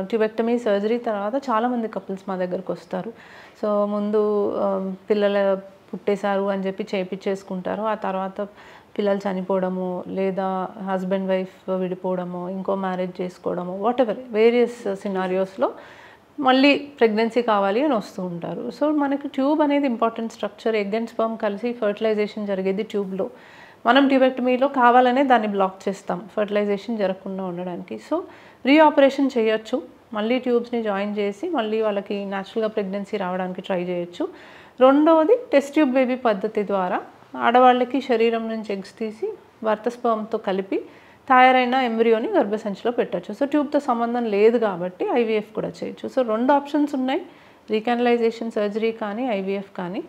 ట్యూబెక్టమీ సర్జరీ తర్వాత చాలామంది కపుల్స్ మా దగ్గరకు వస్తారు. సో ముందు పిల్లలు పుట్టేశారు అని చెప్పి చేయించేసుకుంటారు, ఆ తర్వాత పిల్లలు చనిపోవడము లేదా హస్బెండ్ వైఫ్ విడిపోవడము, ఇంకో మ్యారేజ్ చేసుకోవడము, వాట్ ఎవర్ వేరియస్ సినారియోస్లో మళ్ళీ ప్రెగ్నెన్సీ కావాలి అని వస్తూ ఉంటారు. సో మనకి ట్యూబ్ అనేది important structure. Egg and sperm కలిసి ఫర్టిలైజేషన్ జరిగేది ట్యూబ్లో. మనం ట్యూబెక్టమీలో కావాలనే దాన్ని బ్లాక్ చేస్తాం ఫర్టిలైజేషన్ జరగకుండా ఉండడానికి. సో రీఆపరేషన్ చేయొచ్చు, మళ్ళీ ట్యూబ్స్ని జాయిన్ చేసి మళ్ళీ వాళ్ళకి న్యాచురల్గా ప్రెగ్నెన్సీ రావడానికి ట్రై చేయొచ్చు. రెండవది టెస్ట్ ట్యూబ్ బేబీ పద్ధతి ద్వారా ఆడవాళ్ళకి శరీరం నుంచి ఎగ్స్ తీసి భర్త స్పర్మ్తో కలిపి తయారైన ఎంబ్రియోని గర్భసంచిలో పెట్టచ్చు. సో ట్యూబ్తో సంబంధం లేదు కాబట్టి ఐవీఎఫ్ కూడా చేయొచ్చు. సో 2 ఆప్షన్స్ ఉన్నాయి, రీకానలైజేషన్ సర్జరీ కానీ ఐవీఎఫ్ కానీ.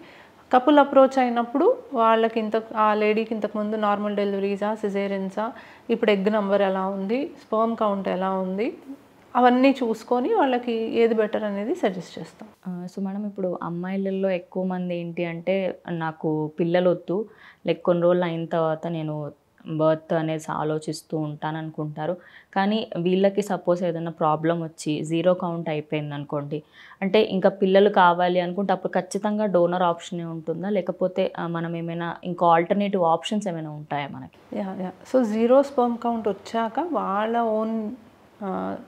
కపుల్ అప్రోచ్ అయినప్పుడు వాళ్ళకి ఆ లేడీకి ఇంతకుముందు నార్మల్ డెలివరీసా సిజేరియన్సా, ఇప్పుడు ఎగ్ నెంబర్ ఎలా ఉంది, స్పర్మ్ కౌంట్ ఎలా ఉంది, అవన్నీ చూసుకొని వాళ్ళకి ఏది బెటర్ అనేది సజెస్ట్ చేస్తాం. సో మేడం ఇప్పుడు అమ్మాయిలలో ఎక్కువ మంది ఏంటి అంటే నాకు పిల్లలు వద్దు, లైక్ కొన్ని రోజులు అయిన తర్వాత నేను బర్త్ అనేది ఆలోచిస్తూ ఉంటాను అనుకుంటారు. కానీ వీళ్ళకి సపోజ్ ఏదైనా ప్రాబ్లం వచ్చి 0 count అయిపోయింది అనుకోండి, అంటే ఇంకా పిల్లలు కావాలి అనుకుంటే అప్పుడు ఖచ్చితంగా డోనర్ ఆప్షనే ఉంటుందా, లేకపోతే మనం ఏమైనా ఇంకా ఆల్టర్నేటివ్ ఆప్షన్స్ ఏమైనా ఉంటాయా మనకి? సో 0 sperm count వచ్చాక వాళ్ళ ఓన్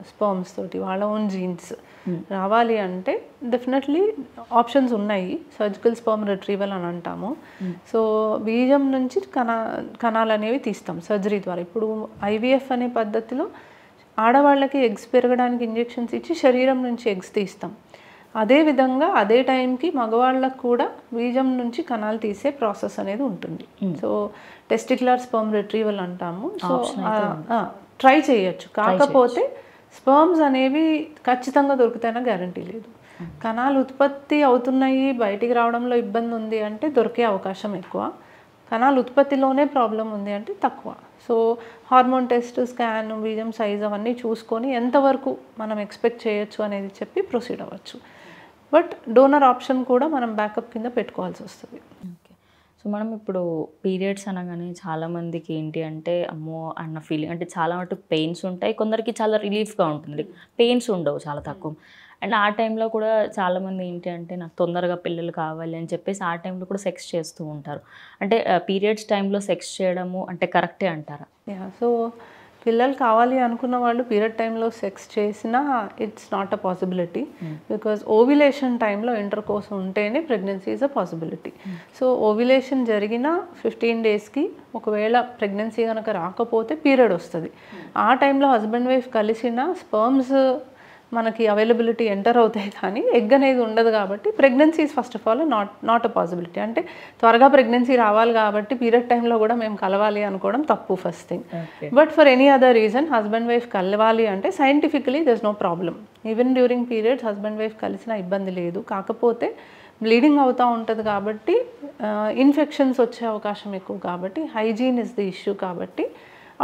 స్పర్మ్స్ తోటి వాళ్ళ ఓన్ జీన్స్ రావాలి అంటే డెఫినెట్లీ ఆప్షన్స్ ఉన్నాయి. సర్జికల్ స్పర్మ్ రిట్రీవల్ అని అంటాము. సో బీజం నుంచి కణాలు అనేవి తీస్తాం సర్జరీ ద్వారా. ఇప్పుడు ఐవీఎఫ్ అనే పద్ధతిలో ఆడవాళ్ళకి ఎగ్స్ పెరగడానికి ఇంజెక్షన్స్ ఇచ్చి శరీరం నుంచి ఎగ్స్ తీస్తాం. అదేవిధంగా అదే టైంకి మగవాళ్ళకు కూడా బీజం నుంచి కణాలు తీసే ప్రాసెస్ అనేది ఉంటుంది. సో టెస్టిక్యులర్ స్పర్మ్ రిట్రీవల్ అంటాము. సో ట్రై చేయొచ్చు. కాకపోతే స్పర్మ్స్ అనేవి ఖచ్చితంగా దొరుకుతాయన్న గ్యారంటీ లేదు. కణాలు ఉత్పత్తి అవుతున్నాయి, బయటికి రావడంలో ఇబ్బంది ఉంది అంటే దొరికే అవకాశం ఎక్కువ. కణాలు ఉత్పత్తిలోనే ప్రాబ్లం ఉంది అంటే తక్కువ. సో హార్మోన్ టెస్ట్, స్కాన్, బీజం సైజ్ అవన్నీ చూసుకొని ఎంతవరకు మనం ఎక్స్పెక్ట్ చేయొచ్చు అనేది చెప్పి ప్రొసీడ్ అవ్వచ్చు. బట్ డోనర్ ఆప్షన్ కూడా మనం బ్యాకప్ కింద పెట్టుకోవాల్సి వస్తుంది. ఓకే. సో మనం ఇప్పుడు పీరియడ్స్ అనగానే చాలామందికి ఏంటి అంటే అమ్మో అన్న ఫీలింగ్, అంటే చాలా మటుకు పెయిన్స్ ఉంటాయి, కొందరికి చాలా రిలీఫ్గా ఉంటుంది, పెయిన్స్ ఉండవు చాలా తక్కువ. అండ్ ఆ టైంలో కూడా చాలామంది ఏంటి అంటే నాకు తొందరగా పిల్లలు కావాలి అని చెప్పేసి ఆ టైంలో కూడా సెక్స్ చేస్తూ ఉంటారు. అంటే పీరియడ్స్ టైంలో సెక్స్ చేయడము అంటే కరెక్టే అంటారా? సో పిల్లలు కావాలి అనుకున్న వాళ్ళు పీరియడ్ టైంలో సెక్స్ చేసినా it's not a possibility, because ovulation టైంలో ఇంటర్ కోర్స్ ఉంటేనే pregnancy is a possibility. So ovulation జరిగిన 15 డేస్కి ఒకవేళ ప్రెగ్నెన్సీ కనుక రాకపోతే పీరియడ్ వస్తుంది. ఆ టైంలో హస్బెండ్ వైఫ్ కలిసిన స్పర్మ్స్ మనకి అవైలబిలిటీ ఎంటర్ అవుతాయి, కానీ ఎగ్ అనేది ఉండదు. కాబట్టి pregnancy is first of all not a possibility. అంటే త్వరగా ప్రెగ్నెన్సీ రావాలి కాబట్టి పీరియడ్ టైంలో కూడా మేము కలవాలి అనుకోవడం తప్పు first thing. But for any other reason husband wife కలవాలి అంటే scientifically there is no problem. Even during periods husband wife కలిసిన ఇబ్బంది లేదు. కాకపోతే బ్లీడింగ్ అవుతూ ఉంటుంది కాబట్టి ఇన్ఫెక్షన్స్ వచ్చే అవకాశం ఎక్కువ, కాబట్టి హైజీన్ ఇస్ ది ఇష్యూ, కాబట్టి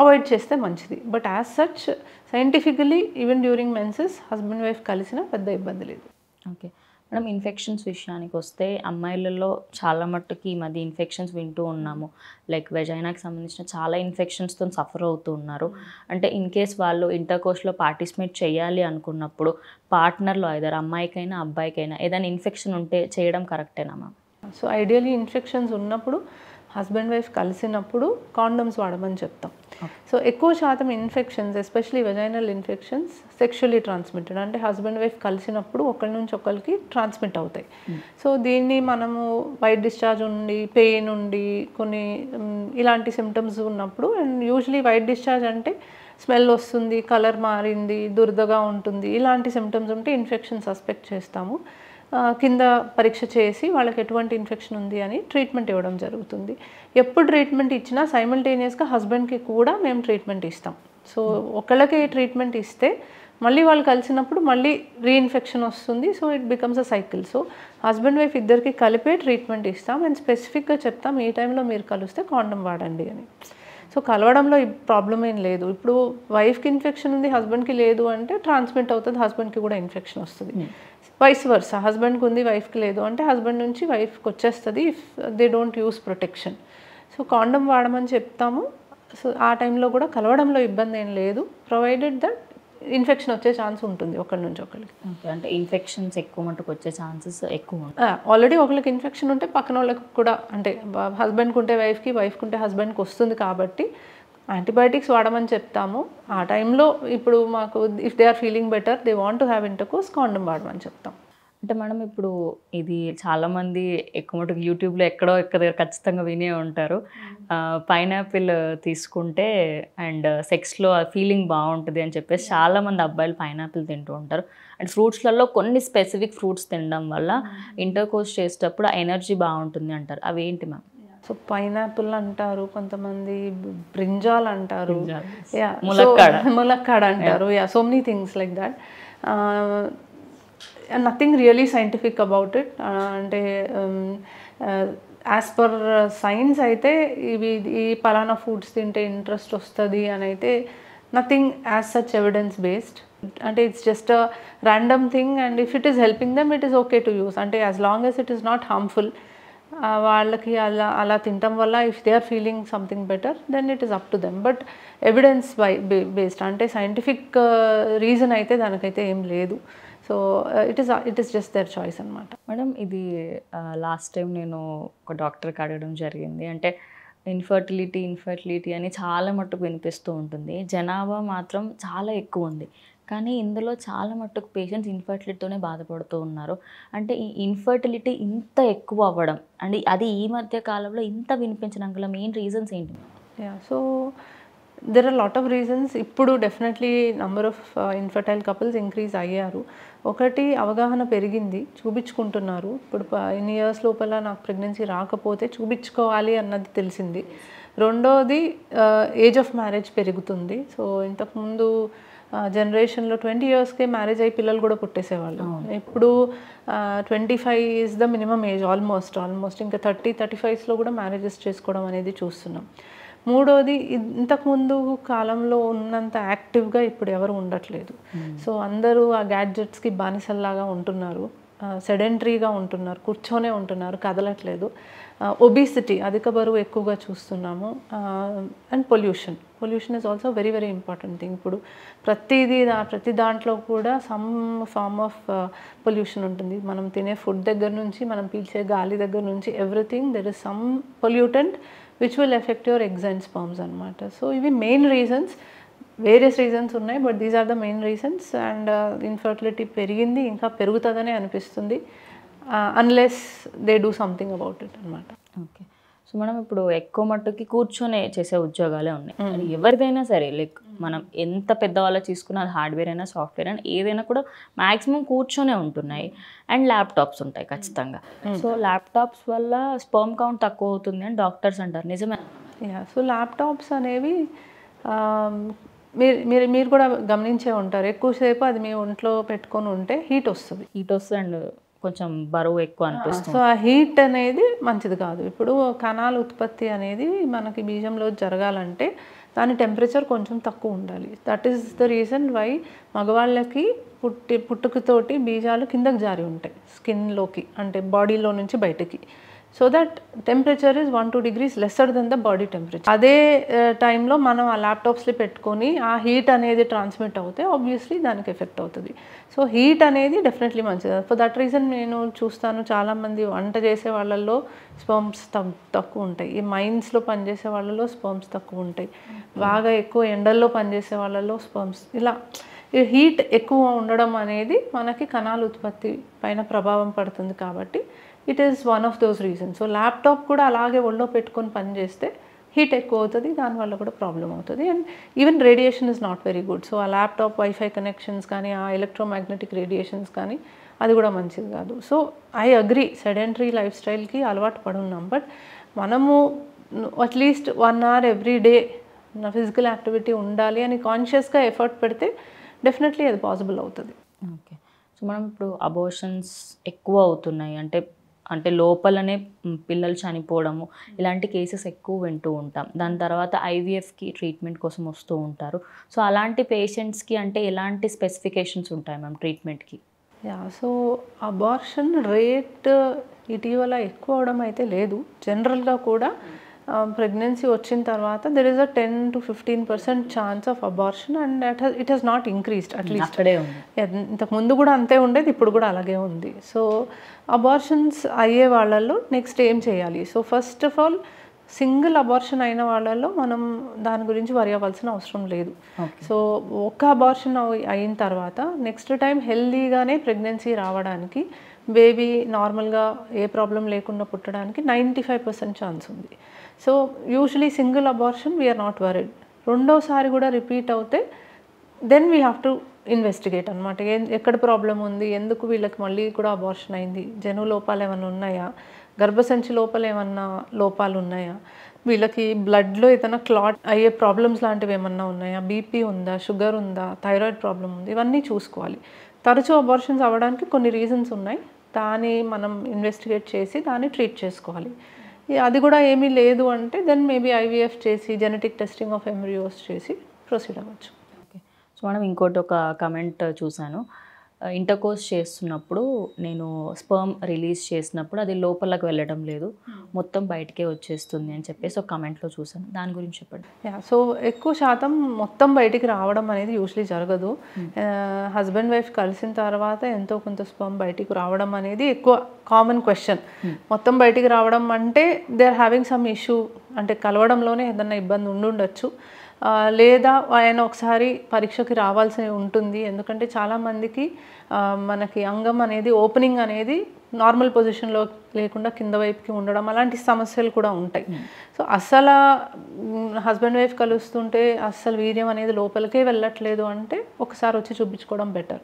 అవాయిడ్ చేస్తే మంచిది. But as such scientifically even during menses husband wife కలిసిన పెద్ద ఇబ్బంది లేదు. ఓకే మేడం, ఇన్ఫెక్షన్స్ విషయానికి వస్తే అమ్మాయిలలో చాలా మట్టుకి ఈ మధ్య ఇన్ఫెక్షన్స్ వింటూ ఉన్నాము. లైక్ వెజైనాకి సంబంధించిన చాలా ఇన్ఫెక్షన్స్తో సఫర్ అవుతూ ఉన్నారు. అంటే ఇన్ కేస్ వాళ్ళు ఇంటర్ కోర్స్లో పార్టిసిపేట్ చేయాలి అనుకున్నప్పుడు పార్ట్నర్లో ఐదర్ అమ్మాయికైనా అబ్బాయికైనా ఏదైనా ఇన్ఫెక్షన్ ఉంటే చేయడం కరెక్టేనా మ్యామ్? సో ఐడియలీ ఇన్ఫెక్షన్స్ ఉన్నప్పుడు హస్బెండ్ వైఫ్ కలిసినప్పుడు కాండమ్స్ వాడమని చెప్తాం. సో ఎక్కువ శాతం infections especially vaginal infections sexually transmitted, అంటే హస్బెండ్ వైఫ్ కలిసినప్పుడు ఒకరి నుంచి ఒకరికి ట్రాన్స్మిట్ అవుతాయి. సో దీన్ని మనము వైట్ డిశ్చార్జ్ ఉండి, పెయిన్ ఉండి, కొన్ని ఇలాంటి సిమ్టమ్స్ ఉన్నప్పుడు, అండ్ యూజువలీ వైట్ డిశ్చార్జ్ అంటే స్మెల్ వస్తుంది, కలర్ మారింది, దురదగా ఉంటుంది, ఇలాంటి సిమ్టమ్స్ ఉంటే ఇన్ఫెక్షన్ సస్పెక్ట్ చేస్తాము. కింద పరీక్ష చేసి వాళ్ళకి ఎటువంటి ఇన్ఫెక్షన్ ఉంది అని ట్రీట్మెంట్ ఇవ్వడం జరుగుతుంది. ఎప్పుడు ట్రీట్మెంట్ ఇచ్చినా సైమల్టేనియస్గా హస్బెండ్కి కూడా మేము ట్రీట్మెంట్ ఇస్తాం. సో ఒకళ్ళకి ట్రీట్మెంట్ ఇస్తే మళ్ళీ వాళ్ళు కలిసినప్పుడు మళ్ళీ రీఇన్ఫెక్షన్ వస్తుంది. So it becomes a cycle. So husband wife ఇద్దరికి కలిపే ట్రీట్మెంట్ ఇస్తాం అండ్ స్పెసిఫిక్గా చెప్తాం ఈ టైంలో మీరు కలిస్తే కాండమ్ వాడండి అని. సో కలవడంలో ప్రాబ్లం ఏం లేదు. ఇప్పుడు వైఫ్కి ఇన్ఫెక్షన్ ఉంది, హస్బెండ్కి లేదు అంటే ట్రాన్స్మిట్ అవుతుంది, హస్బెండ్కి కూడా ఇన్ఫెక్షన్ వస్తుంది. వైస్ వర్సా, హస్బెండ్కి ఉంది వైఫ్కి లేదు అంటే హస్బెండ్ నుంచి వైఫ్కి వచ్చేస్తుంది if they don't use protection. So condom వాడమని చెప్తాము. సో ఆ టైంలో కూడా కలవడంలో ఇబ్బంది ఏం లేదు, ప్రొవైడెడ్ దట్ ఇన్ఫెక్షన్ వచ్చే ఛాన్స్ ఉంటుంది ఒకరి నుంచి ఒకరికి. అంటే ఇన్ఫెక్షన్స్ ఎక్కువ మటుకు వచ్చే ఛాన్సెస్ ఎక్కువ ఉంటాయి. ఆల్రెడీ ఒకరికి ఇన్ఫెక్షన్ ఉంటే పక్కన వాళ్ళకి కూడా, అంటే హస్బెండ్కి ఉంటే వైఫ్కి, వైఫ్కి ఉంటే హస్బెండ్కి వస్తుంది, కాబట్టి యాంటీబయాటిక్స్ వాడమని చెప్తాము. ఆ టైంలో ఇప్పుడు మాకు if they are feeling better, they want to have intercourse, condom వాడమని చెప్తాం. అంటే మేడం ఇప్పుడు ఇది చాలామంది ఎక్కువ మటుకు యూట్యూబ్లో ఎక్కడో ఎక్కడ ఖచ్చితంగా వినే ఉంటారు, పైనాపిల్ తీసుకుంటే అండ్ సెక్స్లో ఫీలింగ్ బాగుంటుంది అని చెప్పేసి చాలామంది అబ్బాయిలు పైనాపిల్ తింటూ ఉంటారు. అండ్ ఫ్రూట్స్లలో కొన్ని స్పెసిఫిక్ ఫ్రూట్స్ తినడం వల్ల ఇంటర్కోర్స్ చేసేటప్పుడు ఎనర్జీ బాగుంటుంది అంటారు, అవి ఏంటి మ్యామ్? సో పైనాపిల్ అంటారు, కొంతమంది బ్రింజాల్ అంటారు, ములక్కాడ అంటారు, so many things like that. Nothing really scientific about it. అంటే యాజ్ పర్ సైన్స్ అయితే ఈ పలానా ఫుడ్స్ తింటే ఇంట్రెస్ట్ వస్తుంది అని అయితే nothing as such evidence based. అంటే it's just a random thing and if it is helping them it is okay to use. అంటే as long as it is not harmful, వాళ్ళకి అలా తినటం వల్ల if they are feeling something better then it is up to them. But evidence based అంటే scientific reason అయితే దానికైతే ఏం లేదు. So it is just their choice అనమాట. మేడం ఇది లాస్ట్ టైం నేను ఒక డాక్టర్కి అడగడం జరిగింది, అంటే ఇన్ఫర్టిలిటీ అని చాలా మట్టుకు వినిపిస్తూ ఉంటుంది, జనాభా మాత్రం చాలా ఎక్కువ ఉంది, కానీ ఇందులో చాలా మట్టుకు పేషెంట్స్ ఇన్ఫర్టిలిటీతోనే బాధపడుతూ ఉన్నారు. అంటే ఈ ఇన్ఫర్టిలిటీ ఇంత ఎక్కువ అవ్వడం అంటే అది ఈ మధ్య కాలంలో ఇంత వినిపించడానికి గల మెయిన్ రీజన్స్ ఏంటి? So there are lot of reasons. ఇప్పుడు definitely number of infertile couples increase అయ్యారు. ఒకటి అవగాహన పెరిగింది, చూపించుకుంటున్నారు. ఇప్పుడు ఇన్ని ఇయర్స్ లోపల నాకు ప్రెగ్నెన్సీ రాకపోతే చూపించుకోవాలి అన్నది తెలిసింది. రెండోది ఏజ్ ఆఫ్ మ్యారేజ్ పెరుగుతుంది. సో ఇంతకుముందు జనరేషన్లో 20 yearsకే మ్యారేజ్ అయ్యి పిల్లలు కూడా పుట్టేసేవాళ్ళు. ఇప్పుడు 25 is the minimum age almost ఇంకా 30-35లో కూడా మ్యారేజెస్ చేసుకోవడం అనేది చూస్తున్నాం. మూడోది ఇంతకుముందు కాలంలో ఉన్నంత యాక్టివ్గా ఇప్పుడు ఎవరు ఉండట్లేదు. సో అందరూ ఆ గ్యాడ్జెట్స్కి బానిసల్లాగా ఉంటున్నారు. సెడెంటరీగా ఉంటున్నారు, కూర్చొనే ఉంటున్నారు, కదలట్లేదు. ఒబిసిటీ, అధిక బరువు ఎక్కువగా చూస్తున్నాము. And pollution is also very very important thing. ఇప్పుడు ప్రతి దాంట్లో కూడా సమ్ ఫార్మ్ ఆఫ్ పొల్యూషన్ ఉంటుంది. మనం తినే ఫుడ్ దగ్గర నుంచి, మనం పీల్చే గాలి దగ్గర నుంచి, everything there is some pollutant which will affect your eggs and sperms అనమాట. సో ఇవి మెయిన్ రీజన్స్. వేరియస్ రీజన్స్ ఉన్నాయి, but these are the main reasons. And infertility పెరిగింది, ఇంకా పెరుగుతుందనే అనిపిస్తుంది, unless they do something about it అనమాట. Okay. So మనం ఇప్పుడు ఎక్కువ మట్టుకి కూర్చొని చేసే ఉద్యోగాలే ఉన్నాయి. అది ఎవరిదైనా సరే, లైక్ మనం ఎంత పెద్దవాళ్ళు తీసుకున్న, అది హార్డ్వేర్ అయినా సాఫ్ట్వేర్ అయినా ఏదైనా కూడా మ్యాక్సిమం కూర్చొనే ఉంటున్నాయి. అండ్ ల్యాప్టాప్స్ ఉంటాయి ఖచ్చితంగా. సో ల్యాప్టాప్స్ వల్ల స్పర్మ్ కౌంట్ తక్కువ అవుతుంది అని డాక్టర్స్ అంటారు, నిజమే? సో ల్యాప్టాప్స్ అనేవి మీరు కూడా గమనించే ఉంటారు, ఎక్కువసేపు అది మీ ఒంట్లో పెట్టుకొని ఉంటే హీట్ వస్తుంది అండ్ కొంచెం బరువు ఎక్కువ అనిపిస్తుంది. సో ఆ హీట్ అనేది మంచిది కాదు. ఇప్పుడు కణాల ఉత్పత్తి అనేది మనకి బీజంలో జరగాలంటే దాని టెంపరేచర్ కొంచెం తక్కువ ఉండాలి. That is the reason why మగవాళ్ళకి పుట్టుకతోటి బీజాలు కిందకి జారి ఉంటాయి స్కిన్లోకి, అంటే బాడీలో నుంచి బయటకి. So that temperature is 1-2 degrees lesser than the body temperature. అదే టైంలో మనం ఆ ల్యాప్టాప్స్లో పెట్టుకొని ఆ హీట్ అనేది ట్రాన్స్మిట్ అవుతే ఆబ్వియస్లీ దానికి ఎఫెక్ట్ అవుతుంది. సో హీట్ అనేది డెఫినెట్లీ మంచిది. ఫర్ దట్ రీజన్ నేను చూస్తాను, చాలామంది వంట చేసే వాళ్ళల్లో స్పర్మ్స్ తక్కువ ఉంటాయి, ఈ మైన్స్లో పనిచేసే వాళ్ళలో స్పర్మ్స్ తక్కువ ఉంటాయి, బాగా ఎక్కువ ఎండల్లో పనిచేసే వాళ్ళలో స్పర్మ్స్, ఇలా హీట్ ఎక్కువ ఉండడం అనేది మనకి కణాల ఉత్పత్తి పైన ప్రభావం పడుతుంది. కాబట్టి it is one of those reasons. So laptop కూడా అలాగే ఒళ్ళో పెట్టుకొని పనిచేస్తే హీట్ ఎక్కువ అవుతుంది, దానివల్ల కూడా ప్రాబ్లం అవుతుంది. And even radiation is not very good. So ఆ ల్యాప్టాప్ వైఫై కనెక్షన్స్ కానీ, ఆ ఎలక్ట్రోమాగ్నెటిక్ రేడియేషన్స్ కానీ, అది కూడా మంచిది కాదు. So I agree, sedentary life స్టైల్కి అలవాటు పడున్నాం, బట్ మనము at least 1 hour every day physical activity ఉండాలి అని కాన్షియస్గా ఎఫర్ట్ పెడితే డెఫినెట్లీ అది పాసిబుల్ అవుతుంది. ఓకే. సో మనం ఇప్పుడు అబోర్షన్స్ ఎక్కువ అవుతున్నాయి, అంటే లోపలనే పిల్లలు చనిపోవడము, ఇలాంటి కేసెస్ ఎక్కువ వింటూ ఉంటాం. దాని తర్వాత ఐవీఎఫ్కి ట్రీట్మెంట్ కోసం వస్తూ ఉంటారు. సో అలాంటి పేషెంట్స్కి అంటే ఎలాంటి స్పెసిఫికేషన్స్ ఉంటాయి మ్యామ్ ట్రీట్మెంట్కి? సో అబార్షన్ రేట్ ఇటీవల ఎక్కువ అవడం అయితే లేదు. జనరల్గా కూడా ప్రెగ్నెన్సీ వచ్చిన తర్వాత there is a 10-15% chance of abortion, and it has not increased. At least ఇంతకుముందు కూడా అంతే ఉండేది, ఇప్పుడు కూడా అలాగే ఉంది. సో అబార్షన్స్ అయ్యే వాళ్ళల్లో నెక్స్ట్ ఏం చేయాలి? So first of all single abortion అయిన వాళ్ళల్లో మనం దాని గురించి వరి అవ్వాల్సిన అవసరం లేదు. సో ఒక అబార్షన్ అయిన తర్వాత నెక్స్ట్ టైం హెల్దీగానే ప్రెగ్నెన్సీ రావడానికి, బేబీ నార్మల్గా ఏ ప్రాబ్లం లేకుండా పుట్టడానికి 95% ఛాన్స్ ఉంది. So usually single abortion we're not worried. రెండోసారి కూడా రిపీట్ అవుతే then we have to investigate అనమాట. ఎక్కడ ప్రాబ్లం ఉంది, ఎందుకు వీళ్ళకి మళ్ళీ కూడా అబార్షన్ అయింది, జనువు లోపాలు ఏమైనా ఉన్నాయా, గర్భసంచి లోపల ఏమన్నా లోపాలు ఉన్నాయా, వీళ్ళకి బ్లడ్లో ఏదైనా క్లాట్ అయ్యే ప్రాబ్లమ్స్ లాంటివి ఏమన్నా ఉన్నాయా, బీపీ ఉందా, షుగర్ ఉందా, థైరాయిడ్ ప్రాబ్లం ఉంది, ఇవన్నీ చూసుకోవాలి. తరచూ అబార్షన్స్ అవ్వడానికి కొన్ని రీజన్స్ ఉన్నాయి, దాన్ని మనం ఇన్వెస్టిగేట్ చేసి దాన్ని ట్రీట్ చేసుకోవాలి. అది కూడా ఏమీ లేదు అంటే దెన్ మేబీ ఐవీఎఫ్ చేసి జెనెటిక్ టెస్టింగ్ ఆఫ్ ఎంబ్రియోస్ చేసి ప్రొసీడ్ అవ్వచ్చు. ఓకే. సో మనం ఇంకోటి ఒక కమెంట్ చూశాను, ఇంటర్కోర్స్ చేస్తున్నప్పుడు నేను స్పర్మ్ రిలీజ్ చేసినప్పుడు అది లోపలికి వెళ్ళడం లేదు, మొత్తం బయటకే వచ్చేస్తుంది అని చెప్పేసి ఒక కమెంట్లో చూసాను, దాని గురించి చెప్పండి. సో ఎక్కువ శాతం మొత్తం బయటికి రావడం అనేది యూజువలీ జరగదు. హస్బెండ్ వైఫ్ కలిసిన తర్వాత ఎంతో కొంత స్పర్మ్ బయటికి రావడం అనేది ఎక్కువ కామన్ క్వశ్చన్. మొత్తం బయటికి రావడం అంటే they are having some issue, అంటే కలవడంలోనే ఏదన్నా ఇబ్బంది ఉండుండొచ్చు, లేదా ఆయన ఒకసారి పరీక్షకి రావాల్సి ఉంటుంది. ఎందుకంటే చాలామందికి మనకి అంగం అనేది ఓపెనింగ్ అనేది నార్మల్ పొజిషన్లో లేకుండా కింద వైపుకి ఉండడం, అలాంటి సమస్యలు కూడా ఉంటాయి. సో అస్సలు హస్బెండ్ వైఫ్ కలుస్తుంటే అస్సలు వీర్యం అనేది లోపలికే వెళ్ళట్లేదు అంటే ఒకసారి వచ్చి చూపించుకోవడం బెటర్.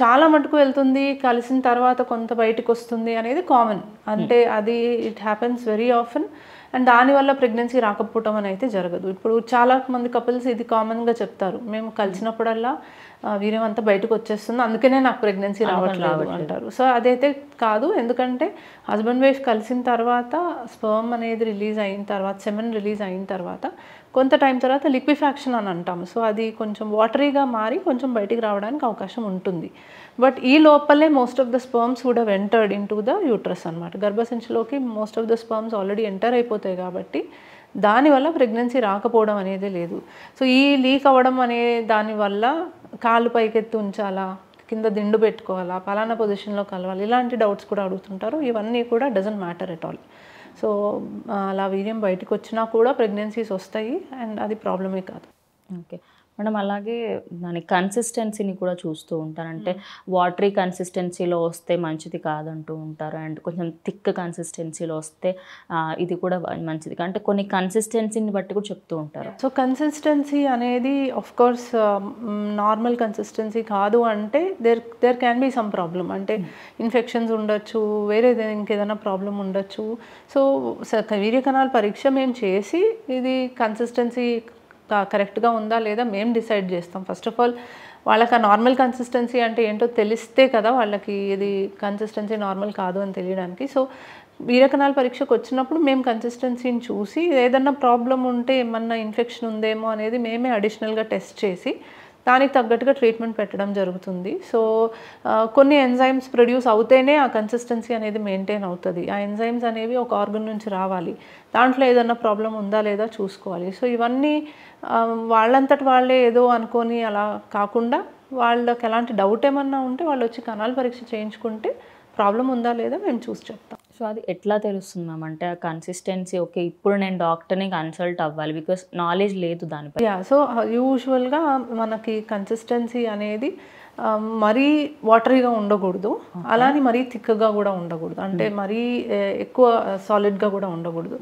చాలా మటుకు వెళ్తుంది, కలిసిన తర్వాత కొంత బయటకు వస్తుంది అనేది కామన్, అంటే అది it happens very often. And దానివల్ల ప్రెగ్నెన్సీ రాకపోవటం అని అయితే జరగదు. ఇప్పుడు చాలా మంది కపుల్స్ ఇది కామన్గా చెప్తారు, మేము కలిసినప్పుడల్లా వీర్యం అంతా బయటకు వచ్చేస్తుంది, అందుకనే నాకు ప్రెగ్నెన్సీ రావట్లేదు అంటారు. సో అదైతే కాదు, ఎందుకంటే హస్బెండ్ వైఫ్ కలిసిన తర్వాత స్పర్మ్ అనేది రిలీజ్ అయిన తర్వాత, సెమెన్ రిలీజ్ అయిన తర్వాత కొంత టైం తర్వాత లిక్విఫాక్షన్ అని అంటాము. సో అది కొంచెం వాటరీగా మారి కొంచెం బయటికి రావడానికి అవకాశం ఉంటుంది. బట్ ఈ లోపలే most of the sperms would have entered into the uterus అనమాట. గర్భసంచిలోకి most of the sperms already enter అయిపోతాయి కాబట్టి దానివల్ల ప్రెగ్నెన్సీ రాకపోవడం అనేది లేదు. సో ఈ లీక్ అవ్వడం అనే దానివల్ల కాళ్ళు పైకెత్తి ఉంచాలా, కింద దిండు పెట్టుకోవాలా, పలానా పొజిషన్లో కలవాలి, ఇలాంటి డౌట్స్ కూడా అడుగుతుంటారు. ఇవన్నీ కూడా doesn't matter at all. So అలా వీర్యం బయటకు వచ్చినా కూడా ప్రెగ్నెన్సీస్ వస్తాయి అండ్ అది ప్రాబ్లమే కాదు. ఓకే మేడం, అలాగే దాని కన్సిస్టెన్సీని కూడా చూస్తూ ఉంటారు. అంటే వాటరీ కన్సిస్టెన్సీలో వస్తే మంచిది కాదంటూ ఉంటారు, అండ్ కొంచెం థిక్ కన్సిస్టెన్సీలో వస్తే ఇది కూడా మంచిది, అంటే కొన్ని కన్సిస్టెన్సీని బట్టి కూడా చెప్తూ ఉంటారు. సో కన్సిస్టెన్సీ అనేది ఆఫ్ కోర్స్ నార్మల్ కన్సిస్టెన్సీ కాదు అంటే there can be some problem, అంటే ఇన్ఫెక్షన్స్ ఉండొచ్చు, వేరే ఇంకేదైనా ప్రాబ్లం ఉండొచ్చు. సో వీర్య కణాల పరీక్ష మేము చేసి ఇది కన్సిస్టెన్సీ కరెక్ట్గా ఉందా లేదా మేము డిసైడ్ చేస్తాం. ఫస్ట్ ఆఫ్ ఆల్ వాళ్ళకి ఆ నార్మల్ కన్సిస్టెన్సీ అంటే ఏంటో తెలిస్తే కదా వాళ్ళకి ఇది కన్సిస్టెన్సీ నార్మల్ కాదు అని తెలియడానికి. సో వీర్యకణాల పరీక్షకు వచ్చినప్పుడు మేము కన్సిస్టెన్సీని చూసి ఏదన్నా ప్రాబ్లం ఉంటే, ఏమన్నా ఇన్ఫెక్షన్ ఉందేమో అనేది మేమే అడిషనల్గా టెస్ట్ చేసి దానికి తగ్గట్టుగా ట్రీట్మెంట్ పెట్టడం జరుగుతుంది. సో కొన్ని ఎంజైమ్స్ ప్రొడ్యూస్ అవుతేనే ఆ కన్సిస్టెన్సీ అనేది మెయింటైన్ అవుతుంది. ఆ ఎంజైమ్స్ అనేవి ఒక ఆర్గన్ నుంచి రావాలి, దాంట్లో ఏదన్నా ప్రాబ్లం ఉందా లేదా చూసుకోవాలి. సో ఇవన్నీ వాళ్ళంతటి వాళ్ళే ఏదో అనుకొని అలా కాకుండా వాళ్ళకి ఎలాంటి డౌట్ ఏమన్నా ఉంటే వాళ్ళు వచ్చి కణాల పరీక్ష చేయించుకుంటే ప్రాబ్లం ఉందా లేదా మేము చూసి చెప్తాం. సో అది ఎట్లా తెలుస్తుంది మ్యామ్? అంటే ఆ కన్సిస్టెన్సీ ఓకే, ఇప్పుడు నేను డాక్టర్ని కన్సల్ట్ అవ్వాలి, బికాస్ నాలెడ్జ్ లేదు దానిపై. సో యూజువల్గా మనకి కన్సిస్టెన్సీ అనేది మరీ వాటరీగా ఉండకూడదు, అలానే మరీ థిక్గా కూడా ఉండకూడదు, అంటే మరీ ఎక్కువ సాలిడ్గా కూడా ఉండకూడదు.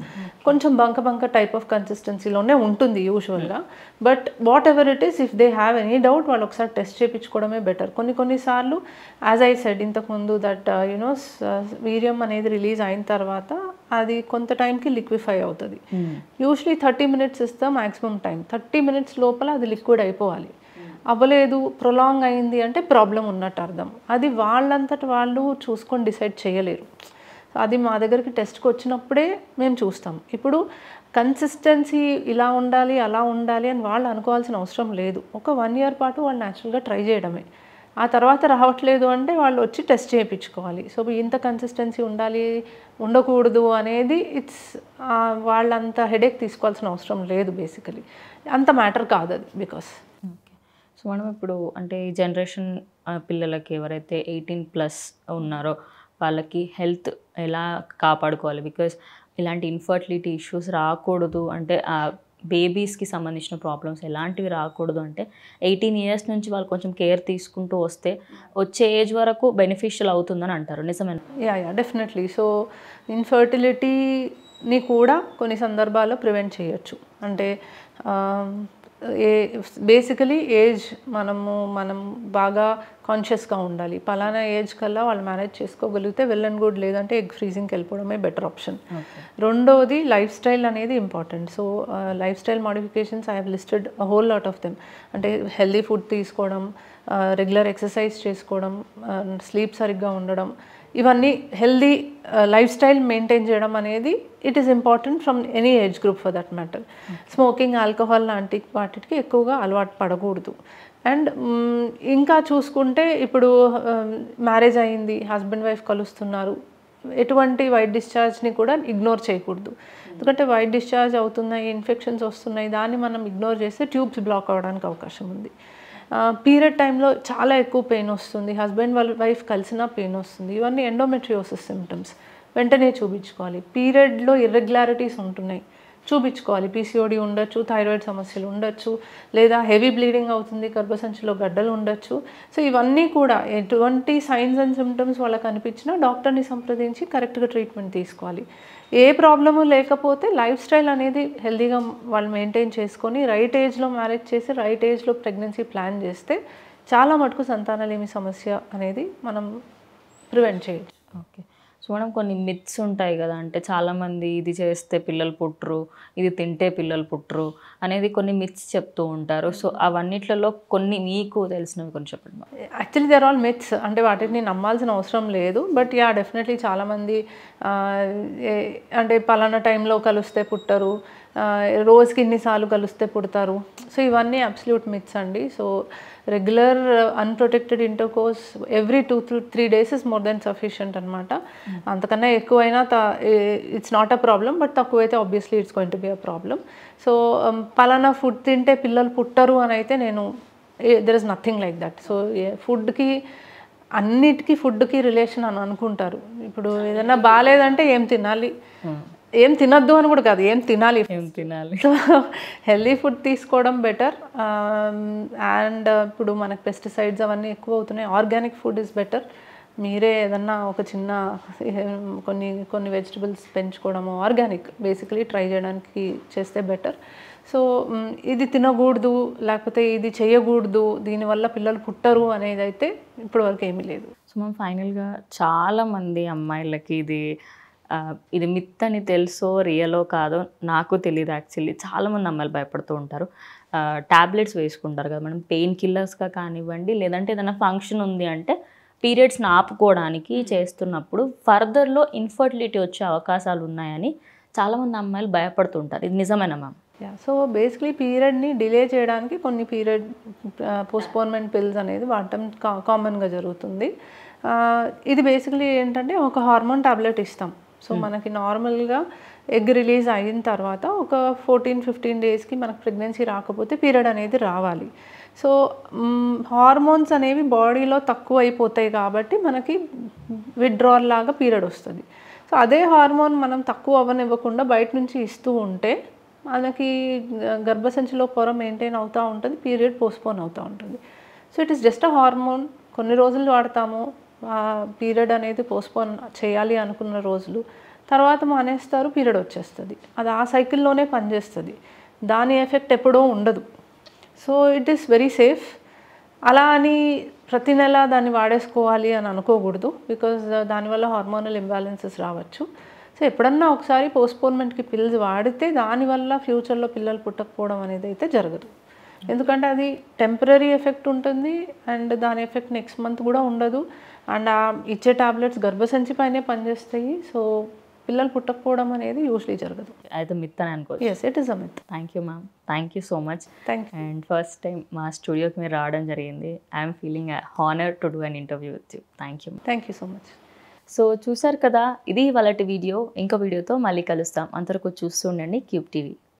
కొంచెం బంక టైప్ ఆఫ్ కన్సిస్టెన్సీలోనే ఉంటుంది యూజువల్గా. But what ever it is, if they have any doubt వాళ్ళు ఒకసారి టెస్ట్ చేయించుకోవడమే బెటర్. కొన్నిసార్లు యాజ్ ఐ సెడ్ ఇంతకుముందు దట్ యునో వీర్యం అనేది రిలీజ్ అయిన తర్వాత అది కొంత టైంకి లిక్విఫై అవుతుంది. Usually 30 minutes is the maximum time. 30 minutes లోపల అది లిక్విడ్ అయిపోవాలి. అవ్వలేదు, ప్రొలాంగ్ అయింది అంటే ప్రాబ్లం ఉన్నట్టు అర్థం. అది వాళ్ళంతటి వాళ్ళు చూసుకొని డిసైడ్ చేయలేరు. అది మా దగ్గరికి టెస్ట్కి వచ్చినప్పుడే మేము చూస్తాం. ఇప్పుడు కన్సిస్టెన్సీ ఇలా ఉండాలి అలా ఉండాలి అని వాళ్ళు అనుకోవాల్సిన అవసరం లేదు. ఒక 1 year పాటు వాళ్ళు న్యాచురల్గా ట్రై చేయడమే. ఆ తర్వాత రావట్లేదు అంటే వాళ్ళు వచ్చి టెస్ట్ చేయించుకోవాలి. సో ఇంత కన్సిస్టెన్సీ ఉండాలి ఉండకూడదు అనేది ఇట్స్ వాళ్ళంత హెడేక్ తీసుకోవాల్సిన అవసరం లేదు. బేసికలీ అంత మ్యాటర్ కాదు అది. బికాస్ సో మనం ఇప్పుడు అంటే ఈ జనరేషన్ పిల్లలకి ఎవరైతే 18+ ఉన్నారో వాళ్ళకి హెల్త్ ఎలా కాపాడుకోవాలి? బికాస్ ఇలాంటి ఇన్ఫర్టిలిటీ ఇష్యూస్ రాకూడదు అంటే బేబీస్కి సంబంధించిన ప్రాబ్లమ్స్ ఎలాంటివి రాకూడదు అంటే 18 years నుంచి వాళ్ళు కొంచెం కేర్ తీసుకుంటూ వస్తే వచ్చే ఏజ్ వరకు బెనిఫిషియల్ అవుతుందని అంటారు, నిజమేనా? Yeah definitely. సో ఇన్ఫర్టిలిటీని కూడా కొన్ని సందర్భాల్లో ప్రివెంట్ చేయొచ్చు. అంటే బేసికలీ ఏజ్ మనం బాగా కాన్షియస్గా ఉండాలి. పలానా ఏజ్ కల్లా వాళ్ళు మేనేజ్ చేసుకోగలిగితే వెల్ అండ్ గుడ్, లేదంటే ఎగ్ ఫ్రీజింగ్కి వెళ్ళిపోవడమే బెటర్ ఆప్షన్. రెండోది లైఫ్ స్టైల్ అనేది important. So life style modifications I have listed whole lot of them. అంటే హెల్దీ ఫుడ్ తీసుకోవడం, రెగ్యులర్ ఎక్సర్సైజ్ చేసుకోవడం, స్లీప్ సరిగ్గా ఉండడం, ఇవన్నీ హెల్దీ లైఫ్ స్టైల్ మెయింటైన్ చేయడం అనేది it is important from any age group for that matter. Smoking, alcohol లాంటి వాటికి ఎక్కువగా అలవాటు పడకూడదు. అండ్ ఇంకా చూసుకుంటే ఇప్పుడు మ్యారేజ్ అయింది, హస్బెండ్ వైఫ్ కలుస్తున్నారు, ఎటువంటి వైట్ డిశ్చార్జ్ని కూడా ఇగ్నోర్ చేయకూడదు. ఎందుకంటే వైట్ డిశ్చార్జ్ అవుతున్నాయి, ఇన్ఫెక్షన్స్ వస్తున్నాయి, దాన్ని మనం ఇగ్నోర్ చేస్తే ట్యూబ్స్ బ్లాక్ అవ్వడానికి అవకాశం ఉంది. పీరియడ్ టైంలో చాలా ఎక్కువ పెయిన్ వస్తుంది, హస్బెండ్ వాళ్ళ వైఫ్ కలిసినా పెయిన్ వస్తుంది, ఇవన్నీ ఎండోమెట్రియోసిస్ సిమ్టమ్స్, వెంటనే చూపించుకోవాలి. పీరియడ్లో ఇర్రెగ్యులారిటీస్ ఉంటున్నాయి, చూపించుకోవాలి. పీసీఓడి ఉండొచ్చు, థైరాయిడ్ సమస్యలు ఉండొచ్చు, లేదా హెవీ బ్లీడింగ్ అవుతుంది, గర్భసంచిలో గడ్డలు ఉండొచ్చు. సో ఇవన్నీ కూడా ఎటువంటి సైన్స్ అండ్ సిమ్టమ్స్ వాళ్ళకి అనిపించినా డాక్టర్ని సంప్రదించి కరెక్ట్గా ట్రీట్మెంట్ తీసుకోవాలి. ఏ ప్రాబ్లము లేకపోతే లైఫ్ స్టైల్ అనేది హెల్తీగా వాళ్ళు మెయింటైన్ చేసుకొని రైట్ ఏజ్లో మ్యారేజ్ చేసి రైట్ ఏజ్లో ప్రెగ్నెన్సీ ప్లాన్ చేస్తే చాలా మటుకు సంతానలేమి సమస్య అనేది మనం ప్రివెంట్ చేయొచ్చు. ఓకే. సో మేడం కొన్ని మిత్స్ ఉంటాయి కదా, అంటే చాలామంది ఇది చేస్తే పిల్లలు పుట్టరు, ఇది తింటే పిల్లలు పుట్టరు అనేది కొన్ని మిత్స్ చెప్తూ ఉంటారు. సో అవన్నిట్లలో కొన్ని మీకు తెలిసినవి కొన్ని చెప్పండి. యాక్చువల్లీ దేర్ ఆల్ మిత్స్, అంటే వాటిని నమ్మాల్సిన అవసరం లేదు. బట్ యా, డెఫినెట్లీ చాలామంది అంటే పలానా టైంలో కలిస్తే పుట్టరు, రోజుకి ఇన్నిసార్లు కలిస్తే పుడతారు. సో ఇవన్నీ అబ్సల్యూట్ మిత్స్ అండి. So regular unprotected intercourse every 2 to 3 days is more than sufficient అనమాట. అంతకన్నా ఎక్కువైనా it's not a problem, but తక్కువైతే obviously it's going to be a problem. So పలానా ఫుడ్ తింటే పిల్లలు పుట్టరు అని అయితే there is nothing like that. So ఫుడ్కి అన్నిటికీ ఫుడ్కి రిలేషన్ అని అనుకుంటారు. ఇప్పుడు ఏదైనా బాగాలేదంటే ఏం తినాలి, ఏం తినద్దు అని కూడా కాదు, ఏం తినాలి. సో హెల్దీ ఫుడ్ తీసుకోవడం బెటర్. అండ్ ఇప్పుడు మనకు పెస్టిసైడ్స్ అవన్నీ ఎక్కువ అవుతున్నాయి. Organic food is better. మీరే ఏదన్నా ఒక చిన్న కొన్ని వెజిటబుల్స్ పెంచుకోవడము, ఆర్గానిక్ బేసికలీ ట్రై చేయడానికి చేస్తే బెటర్. సో ఇది తినకూడదు లేకపోతే ఇది చేయకూడదు, దీనివల్ల పిల్లలు పుట్టరు అనేది అయితే ఇప్పటివరకు ఏమీ లేదు. సో మనం ఫైనల్గా చాలామంది అమ్మాయిలకి ఇది మిత్ అని తెలుసో రియలో కాదో నాకు తెలియదు. యాక్చువల్లీ చాలామంది అమ్మాయిలు భయపడుతూ ఉంటారు. ట్యాబ్లెట్స్ వేసుకుంటారు కదా మేడం, పెయిన్ కిల్లర్స్గా కానివ్వండి, లేదంటే ఏదైనా ఫంక్షన్ ఉంది అంటే పీరియడ్స్ని ఆపుకోవడానికి చేస్తున్నప్పుడు ఫర్దర్లో ఇన్ఫర్టిలిటీ వచ్చే అవకాశాలు ఉన్నాయని చాలామంది అమ్మాయిలు భయపడుతుంటారు. ఇది నిజమేనా మ్యామ్? సో బేసిక్లీ పీరియడ్ని డిలే చేయడానికి కొన్ని పీరియడ్ పోస్ట్పోన్మెంట్ పిల్స్ అనేది వాడటం కామన్గా జరుగుతుంది. ఇది బేసిక్లీ ఏంటంటే ఒక హార్మోన్ టాబ్లెట్ ఇస్తాం. సో మనకి నార్మల్గా ఎగ్ రిలీజ్ అయిన తర్వాత ఒక 14-15 డేస్కి మనకు ప్రెగ్నెన్సీ రాకపోతే పీరియడ్ అనేది రావాలి. సో హార్మోన్స్ అనేవి బాడీలో తక్కువ అయిపోతాయి కాబట్టి మనకి విత్డ్రాల్ లాగా పీరియడ్ వస్తుంది. సో అదే హార్మోన్ మనం తక్కువ అవ్వనివ్వకుండా బయట నుంచి ఇస్తూ ఉంటే మనకి గర్భసంచిలో పొర మెయింటైన్ అవుతూ ఉంటుంది, పీరియడ్ పోస్ట్పోన్ అవుతూ ఉంటుంది. So it is just a hormone. కొన్ని రోజులు వాడతాము, పీరియడ్ అనేది పోస్ట్పోన్ చేయాలి అనుకున్న రోజులు, తర్వాత మానేస్తారు, పీరియడ్ వచ్చేస్తుంది. అది ఆ సైకిల్లోనే పనిచేస్తుంది, దాని ఎఫెక్ట్ ఎప్పుడూ ఉండదు. So it is very safe. అలా అని ప్రతి నెల దాన్ని వాడేసుకోవాలి అని అనుకోకూడదు, బికాజ్ దానివల్ల హార్మోనల్ ఇంబ్యాలెన్సెస్ రావచ్చు. సో ఎప్పుడన్నా ఒకసారి పోస్ట్పోన్మెంట్కి పిల్స్ వాడితే దానివల్ల ఫ్యూచర్లో పిల్లలు పుట్టకపోవడం అనేది అయితే జరగదు. ఎందుకంటే అది టెంపరీ ఎఫెక్ట్ ఉంటుంది అండ్ దాని ఎఫెక్ట్ నెక్స్ట్ మంత్ కూడా ఉండదు. అండ్ ఆ ఇచ్చే టాబ్లెట్స్ గర్భసంచి పైనే పనిచేస్తాయి. సో పిల్లలు పుట్టకపోవడం అనేది యూజువలీ జరగదు. అయితే మిత్ అని అనుకోవచ్చు. Yes, it is a myth. Thank you ma'am, thank you so much. Thank you. And first time మా స్టూడియోకి మీరు రావడం జరిగింది. I'm feeling honour to do an interview with you. Thank you. Thank you so much. So చూసారు కదా, ఇది ఇవాళటి video. ఇంకో వీడియోతో మళ్ళీ కలుస్తాం. అంతవరకు చూస్తూ ఉండండి క్యూబ్ టీవీ.